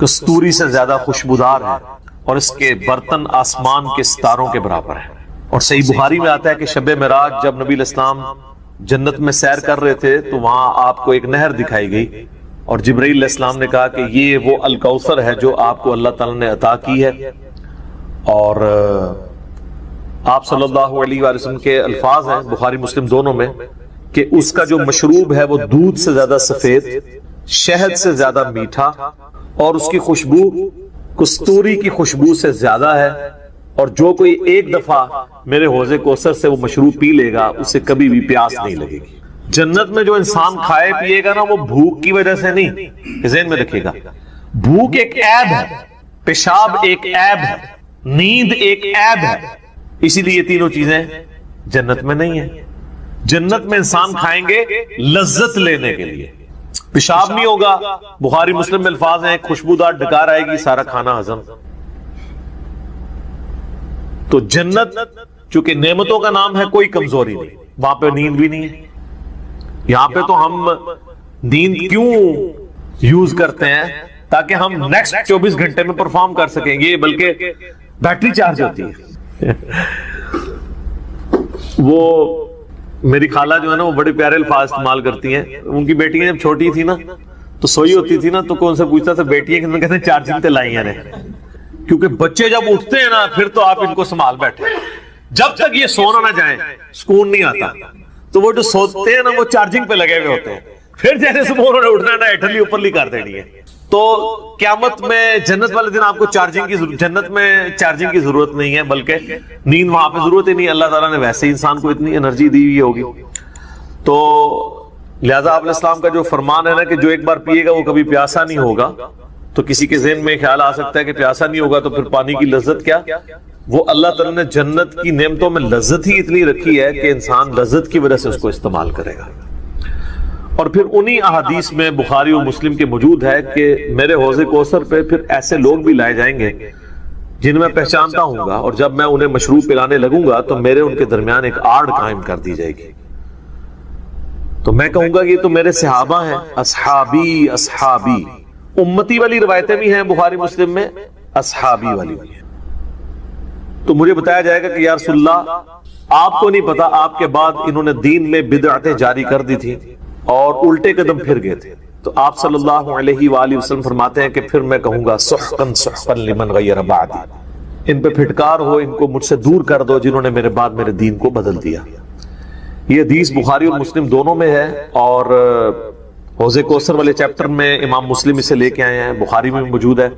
Speaker 1: کستوری سے زیادہ خوشبودار ہے، اور اس کے برتن آسمان کے ستاروں کے برابر ہیں۔ اور صحیح بخاری میں آتا ہے کہ شب معراج جب نبی علیہ السلام جنت میں سیر کر رہے تھے تو وہاں آپ کو ایک نہر دکھائی گئی، اور جبرائیل علیہ السلام نے کہا کہ یہ وہ الکوثر ہے جو آپ کو اللہ تعالیٰ نے عطا کی ہے۔ اور آپ صلی اللہ علیہ وآلہ وسلم کے الفاظ ہیں بخاری مسلم دونوں میں کہ اس کا جو مشروب ہے وہ دودھ سے زیادہ سفید، شہد سے زیادہ میٹھا، اور اس کی خوشبو کستوری کی خوشبو سے زیادہ ہے، اور جو کوئی ایک دفعہ میرے حوض کوثر سے وہ مشروب پی لے گا اسے کبھی بھی پیاس نہیں لگے گی۔ جنت میں جو انسان کھائے پیے گا نا وہ بھوک کی وجہ سے نہیں، ذہن میں رکھیے گا، بھوک ایک عیب ہے، پیشاب ایک عیب ہے، نیند ایک عیب ہے، اسی لیے یہ تینوں چیزیں جنت میں نہیں ہیں۔ جنت میں انسان کھائیں گے لذت لینے کے لیے، پیشاب نہیں ہوگا، بخاری مسلم میں الفاظ ہیں خوشبودار ڈکار آئے گی، سارا کھانا ہضم۔ تو جنت چونکہ نعمتوں کا نام ہے کوئی کمزوری نہیں، وہاں پہ نیند بھی نہیں ہے۔ یہاں پہ تو ہم نیند کیوں یوز کرتے ہیں؟ تاکہ ہم نیکسٹ 24 گھنٹے میں پرفارم کر سکیں گے، بلکہ بیٹری چارج ہوتی ہے۔ وہ میری خالہ جو ہے نا وہ بڑے پیارے الفاظ استعمال کرتی ہیں، ان کی بیٹیاں جب چھوٹی تھی نا تو سوئی ہوتی تھی نا تو کون سے پوچھتا تھا بیٹی ہے، کہتے ہیں چارجنگ تے لائی ہیں، کیونکہ بچے جب اٹھتے ہیں نا پھر تو آپ ان کو سنبھال بیٹھے، جب تک یہ سونا نہ جائیں سکون نہیں آتا، تو وہ جو سوتے ہیں نا وہ چارجنگ پہ لگے ہوئے ہوتے ہیں، پھر جیسے صبح انہوں نے اٹھنا ہے نا اٹھلی اوپرلی کر دینی ہے۔ تو قیامت میں جنت والے دن آپ کو جنت میں چارجنگ کی ضرورت نہیں ہے، بلکہ نیند وہاں پہ ضرورت ہی نہیں، اللہ تعالیٰ نے ویسے ہی انسان کو اتنی انرجی دی ہوئی ہوگی۔ تو لہذا آپ علیہ السلام کا جو فرمان ہے نا کہ جو ایک بار پیے گا وہ کبھی پیاسا نہیں ہوگا، تو کسی کے ذہن میں خیال آ سکتا ہے کہ پیاسا نہیں ہوگا تو پھر پانی کی لذت کیا؟ وہ اللہ تعالیٰ نے جنت کی نعمتوں میں لذت ہی اتنی رکھی ہے کہ انسان لذت کی وجہ سے اس کو استعمال کرے گا۔ اور پھر انہی احادیث میں بخاری و مسلم کے موجود ہے کہ میرے حوض کوثر پہ پھر ایسے لوگ بھی لائے جائیں گے جن میں پہچانتا ہوں گا، اور جب میں انہیں مشروب پلانے لگوں گا تو میرے ان کے درمیان ایک آڑ قائم کر دی جائے گی، تو میں کہوں گا یہ تو میرے صحابہ ہیں، اصحابی اصحابی۔ امتی والی روایتیں بھی ہیں بخاری مسلم میں، اصحابی والی بھی ہیں۔ تو مجھے بتایا جائے گا کہ یا رسول اللہ آپ کو نہیں پتا آپ کے بعد انہوں نے دین میں بدعتیں جاری کر دی تھی اور الٹے قدم پھر گئے تھے، تو آپ صلی اللہ علیہ وآلہ وسلم فرماتے ہیں کہ پھر میں کہوں گا سحقا سحقا لمن غیر بعدی، ان پہ پھٹکار ہو، ان کو مجھ سے دور کر دو جنہوں نے میرے بعد میرے دین کو بدل دیا۔ یہ حدیث بخاری اور مسلم دونوں میں ہے، اور حوض کوثر والے چیپٹر میں امام مسلم اسے لے کے آئے ہیں، بخاری میں موجود ہے۔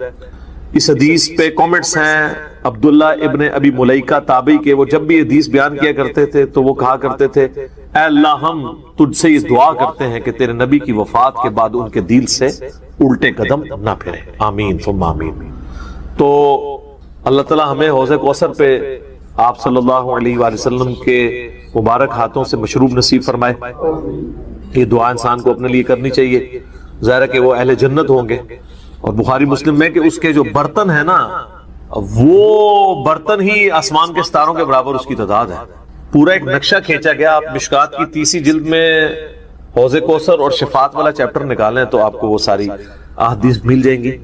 Speaker 1: اس حدیث پہ کامنٹس ہیں عبداللہ ابن ابی ملیکہ تابعی کے، وہ جب بھی حدیث بیان کیا کرتے تھے تو وہ کہا کرتے تھے اے اللہ ہم تجھ سے یہ دعا کرتے ہیں کہ تیرے نبی کی وفات کے بعد ان کے دل سے الٹے قدم نہ پھرے، آمین ثم آمین۔ تو اللہ تعالیٰ ہمیں حوض کوثر پہ آپ صلی اللہ علیہ وآلہ وسلم کے مبارک ہاتھوں سے مشروب نصیب فرمائے۔ یہ دعا انسان کو اپنے لیے کرنی چاہیے، ظاہر ہے کہ وہ اہل جنت ہوں گے۔ اور بخاری مسلم میں کہ اس کے جو برتن ہیں نا وہ برتن ہی آسمان کے ستاروں کے برابر اس کی تعداد ہے۔ پورا ایک نقشہ کھینچا گیا، آپ مشکات کی 30 جلد میں حوض کوثر اور شفاعت والا چیپٹر نکالیں تو آپ کو وہ ساری احادیث مل جائیں گی۔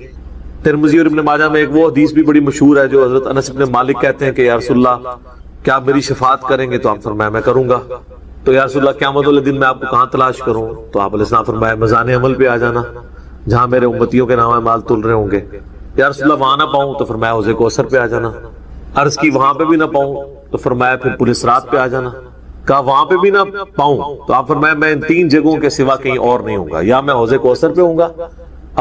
Speaker 1: ترمذی اور ابن ماجہ میں ایک وہ حدیث بھی بڑی مشہور ہے جو حضرت انس بن مالک کہتے ہیں کہ یا رسول اللہ کیا آپ میری شفاعت کریں گے؟ تو آپ فرمایا میں کروں گا۔ تو یا رسول اللہ قیامت والے دن میں آپ کو کہاں تلاش کروں؟ تو آپ علیہ السلام فرمایا میزان عمل پہ آ جانا جہاں میرے امتیوں کے نام مال تل رہے ہوں گے۔ یا رسول اللہ وہاں نہ پاؤں تو فرمایا حوض کوثر پہ آ جانا۔ عرض کی وہاں پہ بھی نہ پاؤں تو فرمایا پھر پولیس رات پہ آ جانا۔ کہا وہاں پہ بھی نہ پاؤں تو آپ فرمایا میں ان 3 جگہوں کے سوا کہیں اور نہیں ہوں گا، یا میں حوض کوثر پہ ہوں گا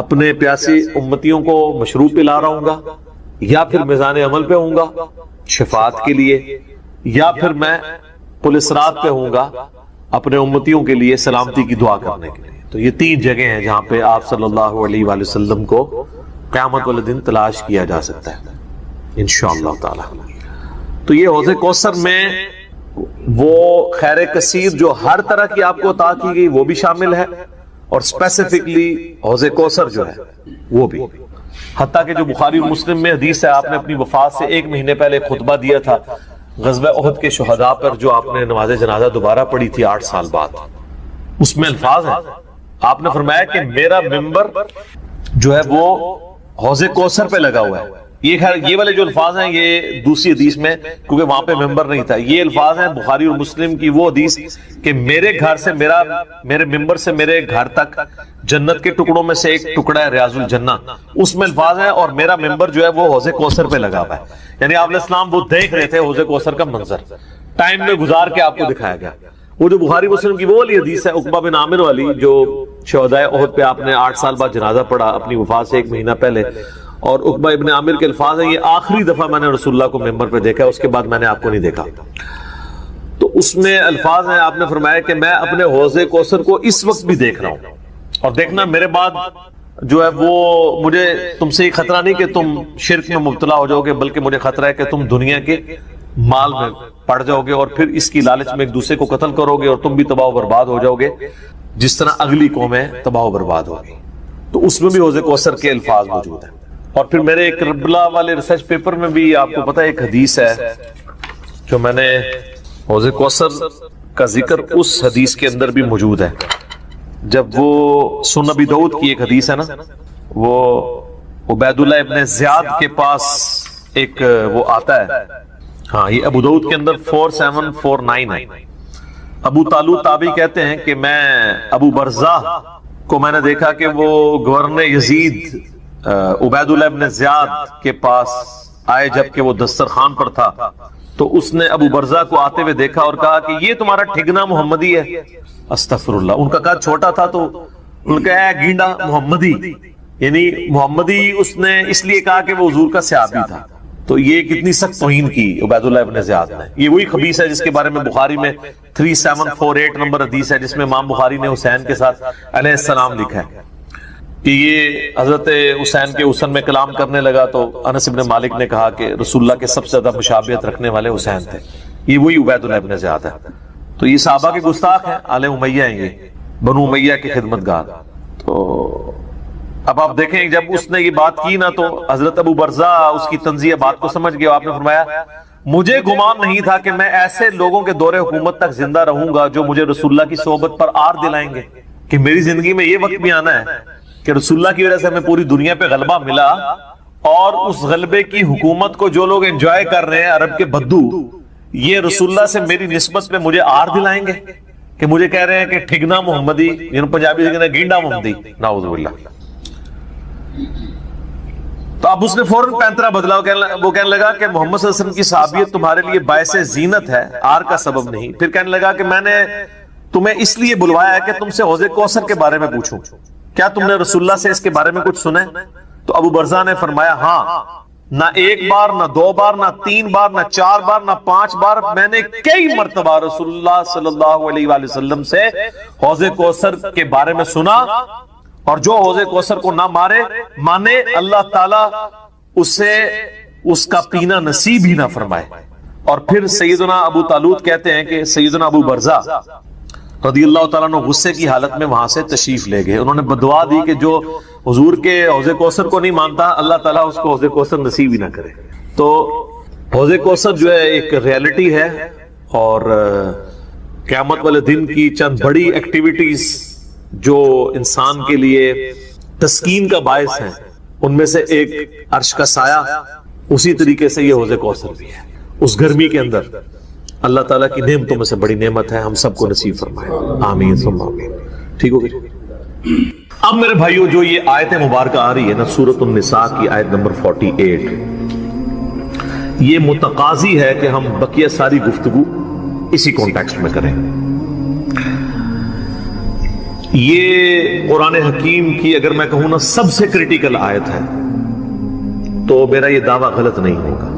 Speaker 1: اپنے پیاسی امتیوں کو مشروب پلا رہا ہوں گا، یا پھر میزان عمل پہ ہوں گا شفاعت کے لیے، یا پھر میں پولیس رات پہ ہوں گا اپنے امتیوں کے لیے سلامتی کی دعا کرنے کے لیے. تو یہ 3 جگہیں ہیں جہاں پہ آپ صلی اللہ علیہ وآلہ وسلم کو قیامت والے دن تلاش کیا جا سکتا ہے انشاءاللہ تعالی. تو یہ حوض کوثر میں وہ خیر کثیر جو ہر طرح کی آپ کو عطا کی گئی وہ بھی شامل ہے، اور اسپیسیفکلی حوض کوثر جو ہے وہ بھی. حتیٰ کہ جو بخاری اور مسلم میں حدیث ہے، آپ نے اپنی وفات سے 1 مہینے پہلے خطبہ دیا تھا غزوہ احد کے شہداء پر، جو آپ نے نماز جنازہ دوبارہ پڑھی تھی 8 سال بعد. اس میں الفاظ ہیں، آپ نے فرمایا کہ میرا ممبر جو ہے وہ حوض کوثر پہ لگا ہوا ہے. یہ والے جو الفاظ ہیں یہ دوسری حدیث میں، کیونکہ وہاں پہ ممبر نہیں تھا. یہ الفاظ ہیں بخاری اور مسلم کی وہ حدیث کہ میرے گھر سے میرے ممبر سے میرے گھر تک جنت کے ٹکڑوں میں سے ایک ٹکڑا ہے ریاض الجنہ. اس میں الفاظ ہیں اور میرا ممبر جو ہے وہ حوض کوثر پہ لگا ہوا ہے. یعنی آپ علیہ السلام وہ دیکھ رہے تھے حوض کوثر کا منظر، ٹائم میں گزار کے آپ کو دکھایا گیا. وہ جو بخاری مسلم کی وہ والی حدیث ہے عقبہ بن عامر والی، جو شہدائے احد پہ آپ نے 8 سال بعد جنازہ پڑھا اپنی وفات سے 1 مہینہ پہلے. اور عقبہ ابن عامر کے الفاظ ہیں، یہ آخری دفعہ میں نے رسول اللہ کو ممبر پہ دیکھا، اس کے بعد میں نے آپ کو نہیں دیکھا. تو اس میں الفاظ ہیں، آپ نے فرمایا کہ میں اپنے حوض کوثر کو اس وقت بھی دیکھ رہا ہوں، اور دیکھنا میرے بعد جو ہے وہ مجھے تم سے یہ خطرہ نہیں کہ تم شرک میں مبتلا ہو جاؤ گے، بلکہ مجھے خطرہ ہے کہ تم دنیا کے مال میں پڑ جاؤ گے اور پھر اس کی لالچ میں ایک دوسرے کو قتل کرو گے اور تم بھی تباہ و برباد ہو جاؤ گے جس طرح اگلی قومیں تباہ و برباد ہوگی. تو اس میں بھی حوض کوثر کے الفاظ موجود ہیں. اور پھر میرے ایک کربلا والے ریسرچ پیپر میں بھی آپ کو پتہ ہے ایک حدیث ہے جو میں نے حوض کوثر کا ذکر اس حدیث کے اندر بھی موجود ہے. جب وہ سنن ابی داؤد کی ایک حدیث ہے نا، وہ عبید اللہ ابن زیاد کے پاس ایک وہ آتا ہے، ہاں یہ ابو داؤد کے اندر 4749 ہے. ابو طالوت تابعی کہتے ہیں کہ میں ابو برزہ کو میں نے دیکھا کہ وہ گورنر یزید عبید اللہ ابن زیاد کے پاس آئے جبکہ وہ دسترخوان پر تھا. تو اس نے ابو برزہ کو آتے ہوئے دیکھا اور کہا کہ یہ تمہارا ٹھگنا محمدی ہے. استغفر اللہ. ان کا قد چھوٹا تھا تو ان کا ہے گینڈا محمدی، یعنی محمدی اس نے اس لیے کہا کہ وہ حضور کا صحابی تھا. تو یہ کتنی سخت توہین کی عبید اللہ ابن زیاد نے. یہ وہی خبیث ہے جس کے بارے میں بخاری میں 3748 نمبر حدیث ہے، جس میں امام بخاری نے حسین کے ساتھ علیہ السلام لکھا ہے کہ یہ حضرت حسین کے حسن میں کلام کرنے لگا تو انس بن مالک نے کہا کہ رسول اللہ کے سب سے زیادہ مشابہت رکھنے والے حسین تھے. یہ وہی عبید اللہ ابن زیاد ہے. تو یہ صحابہ کے گستاخ ہیں، آل امیہ ہیں، یہ بنو امیہ کے خدمتگار. تو اب آپ دیکھیں جب اس نے یہ بات کی نا تو حضرت ابو برزہ اس کی تنزیہ بات کو سمجھ گیا. آپ نے فرمایا مجھے گمان نہیں تھا کہ میں ایسے لوگوں کے دور حکومت تک زندہ رہوں گا جو مجھے رسول اللہ کی صحبت پر آر دلائیں گے، کہ میری زندگی میں یہ وقت بھی آنا ہے کہ رسول اللہ کی وجہ سے ہمیں پوری دنیا پہ غلبہ ملا، اور اس غلبے کی حکومت کو جو لوگ انجوائے کر رہے ہیں عرب کے بدو، یہ رسول اللہ سے میری نسبت میں مجھے آر دلائیں گے کہ مجھے کہہ رہے ہیں کہ ٹھگنا محمدی، یعنی پنجابی سے کہتے ہیں گینڈا محمدی. نعوذ باللہ. تو اب اس نے فوراً پینترا بدلا. وہ کہنے لگا کہ محمد صلی اللہ علیہ وسلم کی صحابیت تمہارے لیے باعث زینت ہے، آر کا سبب نہیں. پھر کہنے لگا کہ میں نے تمہیں اس لیے بلوایا ہے کہ تم سے حوض کوثر کے بارے میں پوچھوں، کیا تم نے رسول اللہ سے اس کے بارے میں کچھ سنا ہے؟ تو ابو برزہ نے فرمایا ہاں، نہ 1 بار، نہ 2 بار، نہ 3 بار، نہ 4 بار، نہ 5 بار، میں نے کئی مرتبہ رسول اللہ صلی اللہ علیہ وآلہ وسلم سے حوض کوثر کے بارے میں سنا، اور جو حوض کوثر کو نہ مانے اللہ تعالیٰ اسے اس کا پینا نصیب ہی نہ فرمائے. اور پھر سیدنا ابو طالوت کہتے ہیں کہ سیدنا ابو برزہ رضی اللہ تعالیٰ عنہ غصے کی حالت میں وہاں سے تشریف لے گئے. انہوں نے بدعا دی کہ جو حضور کے حوض کوثر کو نہیں مانتا اللہ تعالیٰ اس کو حوض کوثر نصیب ہی نہ کرے. تو حوض کوثر جو ہے ایک ریالٹی ہے، اور قیامت والے دن کی چند بڑی ایکٹیویٹیز جو انسان کے لیے تسکین کا باعث ہیں، ان میں سے ایک عرش کا سایہ، اسی طریقے سے یہ حوض کوثر بھی ہے. اس گرمی کے اندر اللہ تعالیٰ کی نعمتوں میں سے بڑی نعمت ہے، ہم سب کو نصیب فرمائے. آمین ثم آمین. ٹھیک ہو گئی. اب میرے بھائیو جو یہ آیت مبارکہ آ رہی ہے نا سورۃ النساء کی آیت نمبر 48، یہ متقاضی ہے کہ ہم بقیہ ساری گفتگو اسی کانٹیکسٹ میں کریں. یہ قرآن حکیم کی اگر میں کہوں نا سب سے کریٹیکل آیت ہے، تو میرا یہ دعویٰ غلط نہیں ہوگا.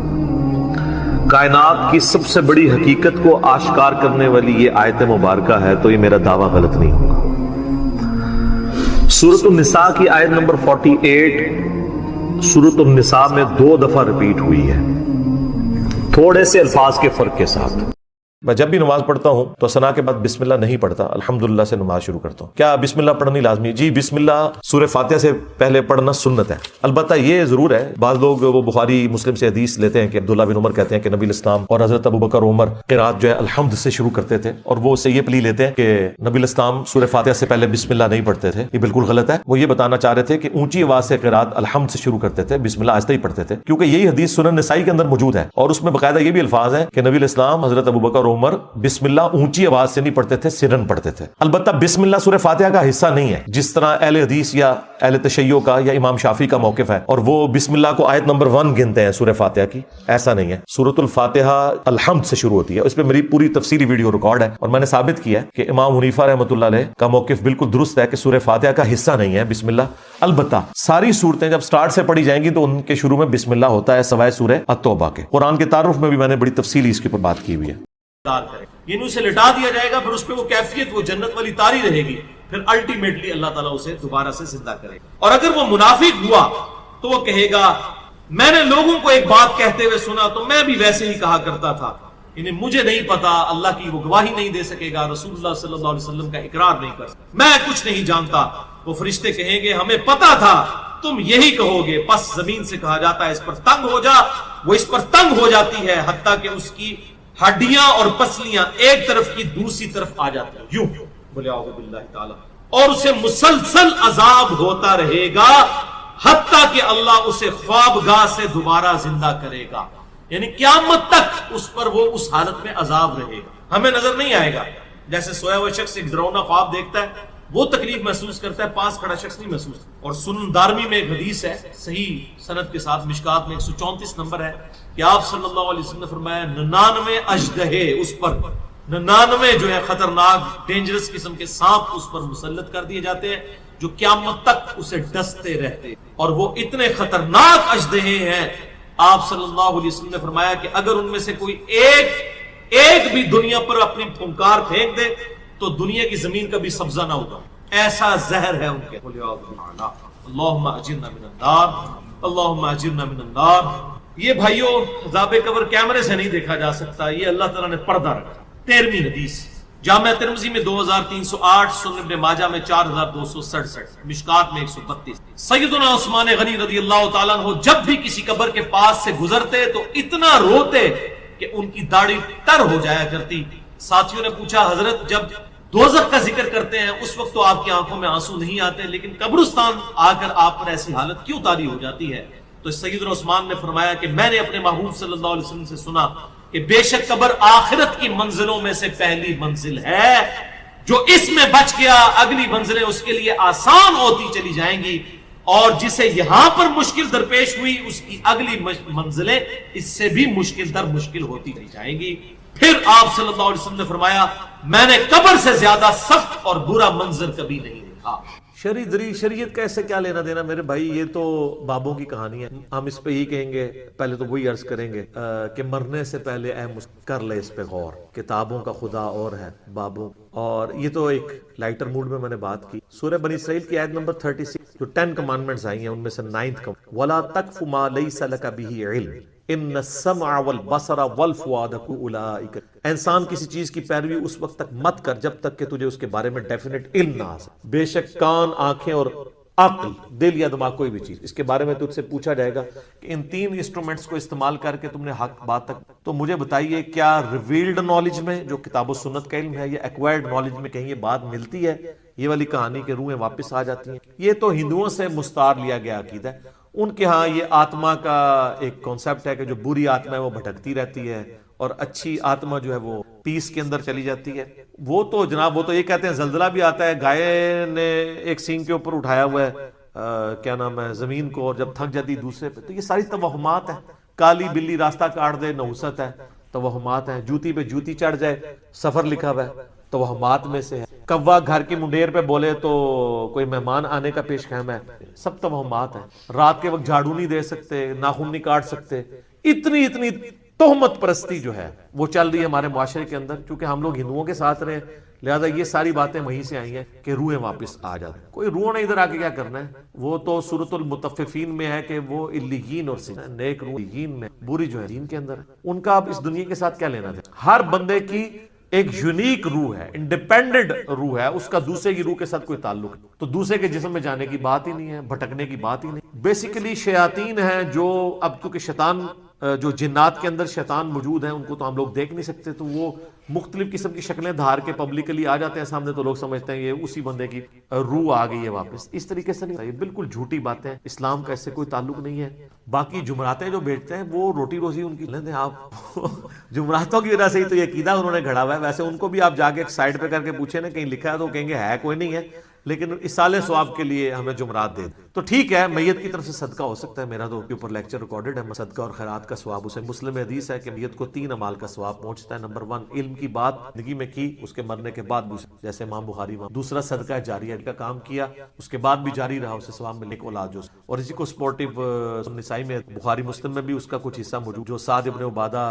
Speaker 1: کائنات کی سب سے بڑی حقیقت کو آشکار کرنے والی یہ آیت مبارکہ ہے تو یہ میرا دعویٰ غلط نہیں ہوگا۔ سورۃ النساء کی آیت نمبر 48 سورۃ النساء میں 2 دفعہ ریپیٹ ہوئی ہے، تھوڑے سے الفاظ کے فرق کے ساتھ۔ میں جب بھی نماز پڑھتا ہوں تو ثنا کے بعد بسم اللہ نہیں پڑھتا، الحمدللہ سے نماز شروع کرتا ہوں۔ کیا بسم اللہ پڑھنی لازمی ہے؟ جی، بسم اللہ سورہ فاتحہ سے پہلے پڑھنا سنت ہے۔ البتہ یہ ضرور ہے، بعض لوگ وہ بخاری مسلم سے حدیث لیتے ہیں کہ عبداللہ بن عمر کہتے ہیں کہ نبی الاسلام اور حضرت ابوبکر عمر قرات جو ہے الحمد سے شروع کرتے تھے، اور وہ اسے یہ پلی لیتے ہیں کہ نبی الاسلام سورہ فاتحہ سے پہلے بسم اللہ نہیں پڑھتے تھے۔ یہ بالکل غلط ہے۔ وہ یہ بتانا چاہ رہے تھے کہ اونچی آواز سے قرات الحمد سے شروع کرتے تھے، بسم اللہ آہستہ ہی پڑھتے تھے، کیونکہ یہی حدیث سنن نسائی کے اندر موجود ہے، اور اس میں باقاعدہ یہ بھی الفاظ ہیں کہ نبی الاسلام حضرت ابوبکر عمر بسم اللہ اونچی آواز سے نہیں پڑھتے تھے، سرن پڑھتے تھے۔ البتہ بسم اللہ سورہ فاتحہ کا حصہ نہیں ہے، جس طرح اہل حدیث یا اہل تشیع کا یا امام شافعی کا موقف ہے، اور وہ بسم اللہ کو آیت نمبر 1 گنتے ہیں سورہ فاتحہ کی۔ ایسا نہیں ہے، سورۃ الفاتحہ الحمد سے شروع ہوتی ہے۔ اس پہ میری پوری تفصیلی ویڈیو ریکارڈ ہے، اور میں نے ثابت کیا ہے کہ امام حنیفہ رحمۃ اللہ علیہ کا موقف بالکل درست ہے کہ سورہ فاتحہ کا حصہ نہیں ہے بسم اللہ۔ البتہ ساری صورتیں جب سٹارٹ سے پڑھی جائیں گی تو ان کے شروع میں بسم اللہ ہوتا ہے، سوائے سورہ التوبہ کے۔ قرآن کے تعارف میں بھی میں نے بڑی تفصیلی اس کے اوپر بات کی ہوئی ہے۔
Speaker 3: یعنی اسے لٹا دیا جائے گا، پھر اس پہ وہ کیفیت وہ جنت والی تاری رہے گی، پھر الٹیمیٹلی اللہ تعالیٰ اسے دوبارہ سے زندہ کرے گا۔ اور اگر وہ منافق ہوا تو وہ کہے گا میں نے لوگوں کو ایک بات کہتے ہوئے سنا تو میں بھی ویسے ہی کہا کرتا تھا، یعنی مجھے نہیں پتا، اللہ کی وہ گواہی نہیں دے سکے گا، رسول اللہ صلی اللہ علیہ وسلم کا اقرار نہیں کر سکتا، میں کچھ نہیں جانتا۔ وہ فرشتے کہیں گے ہمیں پتا تھا تم یہی کہو گے، پس زمین سے کہا جاتا ہے اس پر تنگ ہو جا، وہ اس پر تنگ ہو جاتی ہے حتیٰ کہ اس کی ہڈیاں اور پسلیاں ایک طرف کی دوسری طرف آ جاتی ہیں، یوں بولے اعوذ باللہ تعالی، اور اسے مسلسل عذاب ہوتا رہے گا حتیٰ کہ اللہ اسے خوابگاہ سے دوبارہ زندہ کرے گا، یعنی قیامت تک اس پر وہ اس حالت میں عذاب رہے گا، ہمیں نظر نہیں آئے گا۔ جیسے سویا ہوا شخص ایک ڈراؤنا خواب دیکھتا ہے، وہ تکلیف محسوس کرتا ہے، پاس کھڑا شخص نہیں محسوس۔ اور سنن دارمی میں ایک حدیث ہے صحیح سند کے ساتھ، مشکات میں 134 نمبر ہے کہ آپ صلی اللہ علیہ وسلم نے فرمایا 99 اژدہے اس پر، 99 جو ہے خطرناک ڈینجرس قسم کے سانپ اس پر مسلط کر دیے جاتے ہیں جو قیامت تک اسے ڈستے رہتے، اور وہ اتنے خطرناک اژدہے ہیں، آپ صلی اللہ علیہ وسلم نے فرمایا کہ اگر ان میں سے کوئی ایک بھی دنیا پر اپنی پھنکار پھینک دے تو دنیا کی زمین کا بھی سبزہ نہ ہوگا، ایسا زہر ہے ان کے۔ اللہم اجرنا من النار، اللہم اجرنا من النار۔ یہ بھائیوں عذاب قبر کیمرے سے نہیں دیکھا جا سکتا، یہ اللہ تعالیٰ نے پردہ رکھا۔ 13ویں حدیث جامع ترمذی میں 2308، سنن ابن ماجہ میں 4267، مشکات میں 132۔ سیدنا عثمان غنی رضی اللہ تعالیٰ عنہ جب بھی کسی قبر کے پاس سے گزرتے تو اتنا روتے کہ ان کی داڑھی تر ہو جایا کرتی۔ ساتھیوں نے پوچھا حضرت جب دوزخ کا ذکر کرتے ہیں اس وقت تو آپ کی آنکھوں میں آنسو نہیں آتے، لیکن قبرستان آ کر آپ پر ایسی حالت کیوں طاری ہو جاتی ہے؟ تو سیدنا عثمان نے فرمایا کہ میں نے اپنے محبوب صلی اللہ علیہ وسلم سے سنا کہ بے شک قبر آخرت کی منزلوں میں سے پہلی منزل ہے، جو اس میں بچ گیا اگلی منزلیں اس کے لیے آسان ہوتی چلی جائیں گی، اور جسے یہاں پر مشکل درپیش ہوئی اس کی اگلی منزلیں اس سے بھی مشکل در مشکل ہوتی چلی جائیں گی۔ پھر آپ صلی اللہ علیہ وسلم نے فرمایا میں نے قبر سے زیادہ سخت اور برا منظر کبھی نہیں دیکھا۔
Speaker 1: شریعت کا ایسے کیا لینا دینا میرے بھائی، یہ تو بابوں کی کہانی ہے۔ ہم اس پہ ہی کہیں گے، پہلے تو وہی عرض کریں گے کہ مرنے سے پہلے اے کر لے اس پہ غور، کتابوں کا خدا اور ہے بابوں۔ اور یہ تو ایک لائٹر موڈ میں نے بات کی۔ سورہ بنی اسرائیل کی آیت نمبر 36 جو 10 کمانڈمنٹس آئی ہیں ان میں سے 9th وَلَا تَقْفُ مَا لَيْسَ لَكَ بِهِ عِلْمٌ ان السمع والبصر والفؤاد اولئک، انسان کسی چیز کی پیروی اس وقت تک مت کر جب تک کہ تجھے اس کے بارے میں ڈیفینیٹ علم نہ آ سکے۔ بے شک کان، آنکھیں اور عقل، دل یا دماغ، کوئی بھی چیز، اس کے بارے میں تجھ سے پوچھا جائے گا کہ ان 3 انسٹرومنٹس کو استعمال کر کے تم نے حق بات تک، تو مجھے بتائیے کیا ریویلڈ نالج میں جو کتاب و سنت کا علم ہے یا ایکوائرڈ نالج میں کہیں یہ بات ملتی ہے؟ یہ والی کہانی کے روحیں واپس آ جاتی ہیں۔ یہ تو ہندوؤں سے مستعار لیا گیا عقیدہ ہے۔ ان کے ہاں یہ آتما کا ایک کانسیپٹ ہے کہ جو بری آتما ہے وہ بھٹکتی رہتی ہے اور اچھی آتما جو ہے وہ پیس کے اندر چلی جاتی ہے۔ وہ تو جناب وہ تو یہ کہتے ہیں زلزلہ بھی آتا ہے، گائے نے ایک سینگ کے اوپر اٹھایا ہوا ہے کیا نام ہے زمین کو، اور جب تھک جاتی دوسرے پہ، تو یہ ساری توہمات ہیں۔ کالی بلی راستہ کاٹ دے نحوست ہے، توہمات ہیں۔ جوتی پہ جوتی چڑھ جائے سفر لکھا ہوا ہے، توہمات میں سے ہے۔ کوا گھر کی منڈیر پہ بولے تو کوئی مہمان آنے کا پیش خیم ہے، سب توہمات ہیں۔ رات کے وقت جھاڑو نہیں دے سکتے، ناخن نہیں کاٹ سکتے، اتنی تہمت پرستی جو ہے وہ چل رہی ہے ہمارے معاشرے کے اندر، چونکہ ہم لوگ ہندوؤں کے ساتھ رہے، لہذا یہ ساری باتیں وہیں سے آئی ہیں کہ روحیں واپس آ جاتی ہیں۔ کوئی روح نے ادھر آ کے کیا کرنا ہے، وہ تو سورۃ المطففین میں ہے کہ وہ علیین اور نیک روح علیین میں، بری جو ہے دین کے اندر ہے، ان کا اب اس دنیا کے ساتھ کیا لینا ہے؟ ہر بندے کی ایک یونیک روح ہے، انڈیپینڈنٹ روح ہے، اس کا دوسرے کی روح کے ساتھ کوئی تعلق نہیں، تو دوسرے کے جسم میں جانے کی بات ہی نہیں ہے، بھٹکنے کی بات ہی نہیں۔ بیسیکلی شیاطین ہیں جو اب کیونکہ شیطان جو جنات کے اندر شیطان موجود ہیں ان کو تو ہم لوگ دیکھ نہیں سکتے، تو وہ مختلف قسم کی شکلیں دھار کے پبلکلی آ جاتے ہیں سامنے، تو لوگ سمجھتے ہیں یہ اسی بندے کی روح آ گئی ہے واپس۔ اس طریقے سے نہیں، یہ بالکل جھوٹی باتیں، اسلام کا اس سے کوئی تعلق نہیں ہے۔ باقی جمعراتیں جو بیچتے ہیں وہ روٹی روزی ان کی لیندے، آپ جمعراتوں کی وجہ سے ہی تو یہ عقیدہ انہوں نے گھڑا ہوا ہے۔ ویسے ان کو بھی آپ جا کے ایک سائڈ پہ کر کے پوچھیں نا کہیں لکھا ہے تو کہیں گے ہے کوئی نہیں ہے، لیکن اصالے ثواب کے لیے ہمیں جمعرات دے تو ٹھیک ہے، میت کی طرف سے صدقہ ہو سکتا ہے، میرا تو کے اوپر لیکچر ریکارڈڈ ہے، صدقہ اور خیرات کا ثواب اسے مسلم حدیث ہے کہ میت کو 3 اعمال کا ثواب پہنچتا ہے۔ نمبر 1 علم کی بات زندگی میں کی، اس کے مرنے کے بعد بھی جیسے امام بخاری، دوسرا صدقہ جاریہ کا کام کیا، اس کے بعد بھی جاری رہا، اسے ثواب ملنے کو اولاد جو، اور اسی کو سپورٹیو نسائی میں بخاری مسلم میں بھی اس کا کچھ حصہ موجود، جو سعد ابن عبادہ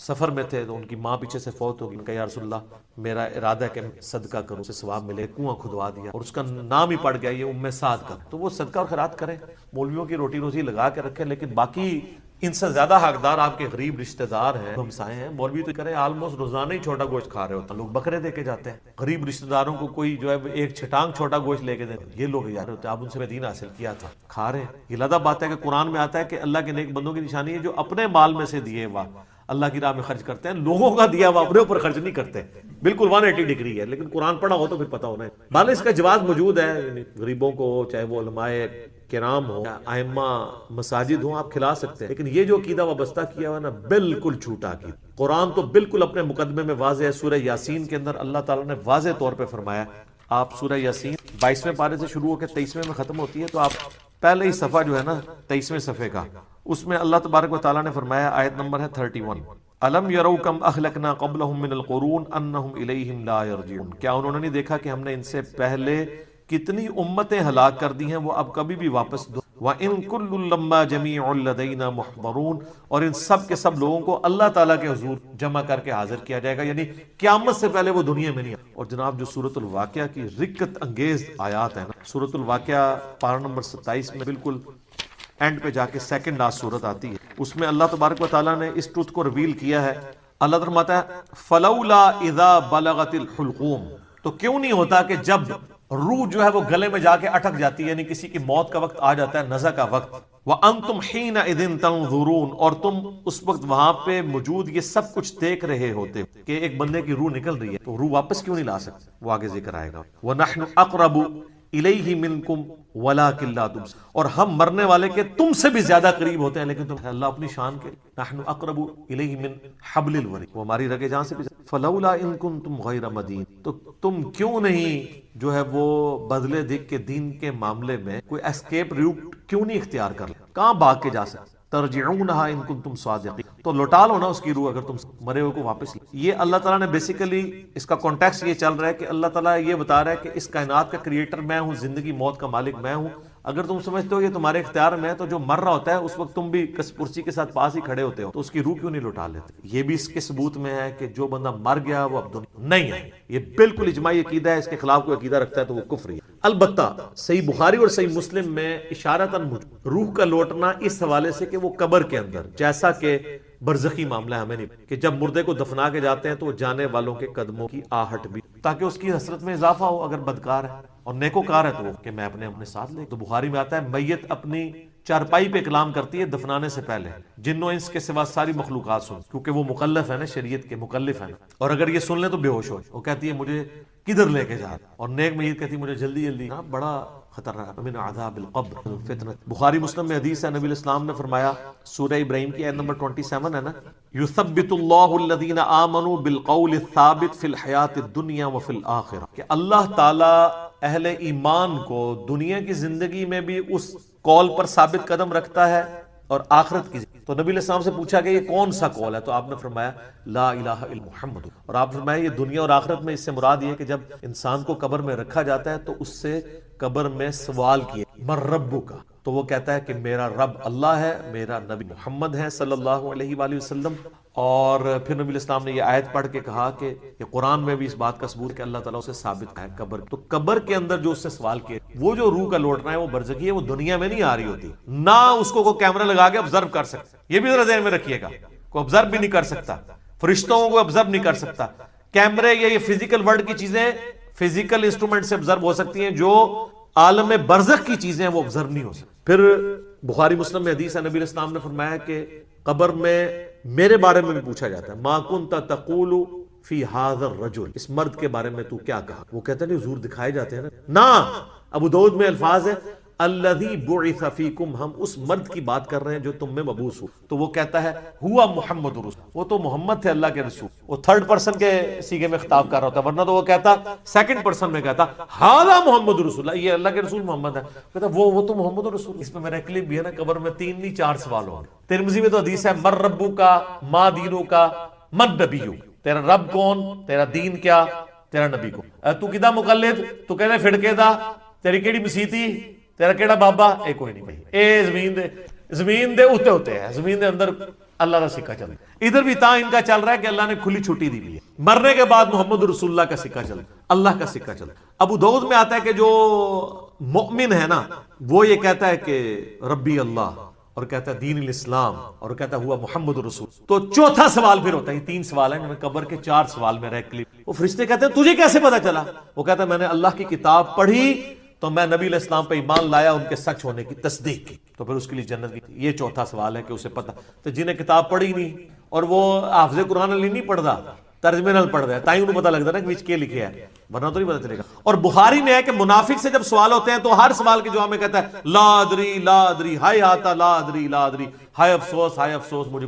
Speaker 1: سفر میں تھے تو ان کی ماں پیچھے سے فوت ہو گئی، ان کا یا رسول اللہ میرا ارادہ ہے کہ صدقہ کروں، اسے ثواب ملے، کنواں کھدوا دیا اور اس کا نام ہی پڑ گیا یہ ام سعد کا، تو وہ صدقہ اور خیرات کریں، مولویوں کی روٹی روزی لگا کے رکھیں، لیکن باقی ان سے زیادہ حقدار آپ کے غریب رشتہ دار ہیں، ہمسائے ہیں۔ مولوی تو کریں آلموسٹ روزانہ ہی چھوٹا گوشت کھا رہے ہوتے ہیں، لوگ بکرے دے کے جاتے ہیں، غریب رشتہ داروں کو کوئی جو ہے ایک چھٹانگ چھوٹا گوشت لے کے دیں، یہ لوگ جا رہے ہوتے ہیں، آپ ان سے دین حاصل کیا تھا کھا رہے ہیں۔ یہ لادہ بات ہے کہ قرآن میں آتا ہے کہ اللہ کے نیک بندوں کی نشانی ہے جو اپنے مال میں سے دیے ہوا اللہ کی راہ میں خرچ کرتے ہیں، لوگوں کا دیا ہوا اپنے اوپر خرچ نہیں کرتے، بالکل 180 ڈگری ہے، لیکن قرآن پڑھا ہو تو پھر پتا ہونا ہے۔ بھالے اس کا جواز موجود ہے، یعنی غریبوں کو چاہے وہ علماء کرام ہو، ائمہ مساجد ہوں، آپ کھلا سکتے ہیں، لیکن یہ جو عقیدہ وابستہ کیا ہوا نا بالکل جھوٹا عقیدہ۔ قرآن تو بالکل اپنے مقدمے میں واضح ہے، سورہ یاسین کے اندر اللہ تعالیٰ نے واضح طور پہ فرمایا، آپ سورہ یاسین 22ویں پارے سے شروع ہو کے 23ویں میں ختم ہوتی ہے، تو آپ پہلے ہی صفحہ جو ہے نا 23ویں صفحے کا، اس میں اللہ تبارک و تعالیٰ نے فرمایا، آیت نمبر ہے 31، الم یرو کم اہلکنا قبلہم من القرون انہم الیہم لا یرجعون، کیا انہوں نے نہیں دیکھا کہ ہم نے ان سے پہلے کتنی امتیں ہلاک کر دی ہیں، وہ اب کبھی بھی واپس دو، وَإِن كُلٌّ لَمَّا جَمِيعٌ لَدَيْنَا مُحْضَرُونَ، اور ان سب کے سب لوگوں کو اللہ تعالیٰ کے حضور جمع کر کے حاضر کیا جائے گا، یعنی قیامت سے پہلے وہ دنیا میں نہیں آئے۔ اور جناب جو سورۃ الواقعہ کی رکت انگیز آیات ہیں نا، سورۃ الواقعہ پارہ نمبر 27 میں بالکل اینڈ پہ جا کے سیکنڈ لاسٹ سورت آتی ہے، اس میں اللہ تبارک و تعالیٰ نے اس ٹروتھ کو ریویل کیا ہے۔ اللہ فرماتا ہے فَلَوْلَا إِذَا بَلَغَتِ الْحُلْقُومَ، تو کیوں نہیں ہوتا کہ جب روح جو ہے وہ گلے میں جا کے اٹک جاتی ہے، یعنی کسی کی موت کا وقت آ جاتا ہے، نزع کا وقت، وَأَنْتُمْ حِينَئِذٍ تَنْظُرُونَ، اور تم اس وقت وہاں پہ موجود یہ سب کچھ دیکھ رہے ہوتے کہ ایک بندے کی روح نکل رہی ہے، تو روح واپس کیوں نہیں لا سکتے؟ وہ آگے ذکر آئے گا، وَنَحْنُ أَقْرَبُ الیہ منکم ولکن لا تبصرون، اور ہم مرنے والے کے تم سے بھی زیادہ قریب ہوتے ہیں، لیکن تم اللہ اپنی شان کے نحن اقرب الیہ من حبل الورید، وہ ہماری رگے جان سے بھی، فلولا ان کنتم غیر مدین، تو تم کیوں نہیں جو ہے وہ بدلے دیکھ کے دین کے معاملے میں کوئی اسکیپ روٹ کیوں نہیں اختیار کر لیں؟ کہاں بھاگ کے جا سکتے؟ ترجعونہا ان کنتم صادقین، تو لوٹا لو نا اس کی روح اگر تم مرے ہوئے کو واپس لے۔ یہ اللہ تعالیٰ نے بیسیکلی اس کا کانٹیکسٹ یہ چل رہا ہے کہ اللہ تعالیٰ یہ بتا رہا ہے کہ اس کائنات کا کریٹر میں ہوں، زندگی موت کا مالک میں ہوں، اگر تم سمجھتے ہو یہ تمہارے اختیار میں ہے تو جو مر رہا ہوتا ہے اس وقت تم بھی کرسی کے ساتھ پاس ہی کھڑے ہوتے ہو، تو اس کی روح کیوں نہیں لوٹا لیتے؟ یہ بھی اس کے ثبوت میں ہے کہ جو بندہ مر گیا وہ اب دنیا نہیں ہے، یہ بالکل اجماعی عقیدہ ہے، اس کے خلاف کوئی عقیدہ رکھتا ہے تو وہ کفر ہے۔ البتہ صحیح بخاری اور صحیح مسلم میں اشارتاً روح کا لوٹنا اس حوالے سے کہ وہ قبر کے اندر، جیسا کہ برزخی معاملہ ہے، ہمیں نہیں کہ جب مردے کو دفنا کے جاتے ہیں تو وہ جانے والوں کے قدموں کی آہٹ بھی، تاکہ اس کی حسرت میں اضافہ ہو، اگر بدکار ہے اور نیکوکار ہے تو وہ کہ میں اپنے ساتھ لے۔ تو بخاری میں آتا ہے میت اپنی چارپائی پہ کلام کرتی ہے دفنانے سے پہلے، جنوں انس کے سوا ساری مخلوقات سن، کیونکہ وہ مکلف ہے نا، شریعت کے مکلف ہیں، اور اگر یہ سن لیں تو بے ہوش ہو، وہ کہتی ہے مجھے کدھر لے کے جا، اور نیک میت کہتی ہے مجھے جلدی جلدی، بڑا خطرناک، من عذاب القبر فتنہ۔ بخاری مسلم میں حدیث ہے، نبی الاسلام نے فرمایا، سورہ ابراہیم کی آیت نمبر 27 ہے نا، یثبت اللہ الذین آمنوا بالقول الثابت فی الحیات الدنیا وفی الآخرہ، کہ اللہ تعالیٰ اہل ایمان کو دنیا کی زندگی میں بھی اس قول پر ثابت قدم رکھتا ہے اور آخرت کی۔ تو نبی علیہ السلام سے پوچھا کہ یہ کون سا قول ہے، تو آپ نے فرمایا لا الہ الا محمد، اور آپ فرمایا یہ دنیا اور آخرت میں، اس سے مراد یہ کہ جب انسان کو قبر میں رکھا جاتا ہے تو اس سے قبر میں سوال کیے من ربک، تو وہ کہتا ہے کہ میرا رب اللہ ہے، میرا نبی محمد ہے صلی اللہ علیہ وآلہ وسلم. اور پھر نبی علیہ السلام نے یہ آیت پڑھ کے کہا کہ یہ قرآن میں بھی اس بات کا ثبوت کہ اللہ تعالیٰ اسے ثابت ہے قبر. تو قبر کے اندر جو اس سے سوال کیے، وہ جو روح کا لوٹنا ہے وہ برزخی ہے، وہ دنیا میں نہیں آ رہی ہوتی. نہ اس کو کوئی کیمرہ لگا کے آبزرو کر سکتا، یہ بھی ذرا ذہن میں رکھیے گا. کوئی آبزرو بھی نہیں کر سکتا، فرشتوں کو آبزرو نہیں کر سکتا. کیمرے یا یہ فزیکل ورلڈ کی چیزیں فزیکل انسٹرومنٹ سے آبزرو ہو سکتی ہیں، جو عالم برزخ کی چیزیں ہیں وہ آبزرو نہیں ہو سکتی. پھر بخاری مسلم میں حدیث ہے، نبی علیہ السلام نے فرمایا کہ قبر میں میرے بارے میں بھی پوچھا جاتا ہے، ما کنت تقول فی ھذا الرجل، اس مرد کے بارے میں تو کیا کہا. وہ کہتا ہے نہیں حضور دکھائے جاتے ہیں نا. ابو داؤد میں الفاظ ہے الذی بعث فیکم، ہم اس مرد کی بات کر رہے ہیں جو تم میں مبعوث ہو. تو وہ کہتا ہے ہوا محمد رسول، وہ تو محمد تھے اللہ کے رسول. وہ تھرڈ پرسن کے سیغے میں خطاب کر رہا ہوتا، ورنہ تو وہ کہتا سیکنڈ پرسن میں کہتا ھذا محمد رسول اللہ، یہ اللہ کے رسول محمد ہے. کہتا وہ تو محمد رسول. اس میں میرا کلپ بھی ہے نا، قبر میں 3 نہیں 4 سوال ہوں گے. ترمذی میں تو حدیث ہے مر ربو کا ما دینو کا من نبیو، تیرا رب کون، تیرا دین کیا، تیرا نبی کو. تو کدا مقلد، تو کہنے فڑکے دا، تیری کیڑی مسیتی، تیرا کیڑا بابا، اے کوئی نہیں بھائی. اے زمین دے اوتے ہوتے ہیں، زمین دے اندر اللہ کا سکہ چل. ادھر بھی تا ان کا چل رہا ہے کہ اللہ نے کھلی چھٹی دی ہے. مرنے کے بعد محمد رسول اللہ کا سکہ چل، اللہ کا سکہ چل. ابو داؤد میں آتا ہے کہ جو مؤمن ہے نا، وہ یہ کہتا ہے کہ ربی اللہ، اور کہتا ہے دین الاسلام، اور کہتا ہے ہوا محمد رسول. تو چوتھا سوال پھر ہوتا ہے، 3 سوال ہیں قبر کے، 4 سوال میں رہ کلپ. وہ فرشتے کہتے ہیں تجھے کیسے پتا چلا؟ وہ کہتا ہے میں نے اللہ کی کتاب پڑھی تو میں نبی علیہ السلام پہ ایمان لایا، ان کے سچ ہونے کی تصدیق کی، تو پھر اس کے لیے جنت کی. یہ چوتھا سوال ہے کہ اسے پتا. تو جنہیں کتاب پڑھی نہیں اور وہ حافظ قرآن علی نہیں پڑھتا، ترجمے نال پڑھتا ہے، تائیں انہوں پتہ لگتا ہے نا کہ وچ کے لکھے ہے، ورنہ تو نہیں پتہ چلے گا. اور بخاری میں ہے کہ منافق سے جب سوال ہوتے ہیں تو ہر سوال کے جواب میں کہتا ہے لا ادری لا ادری، ہائے آتا لا ادری لا ادری، ہائے افسوس مجھے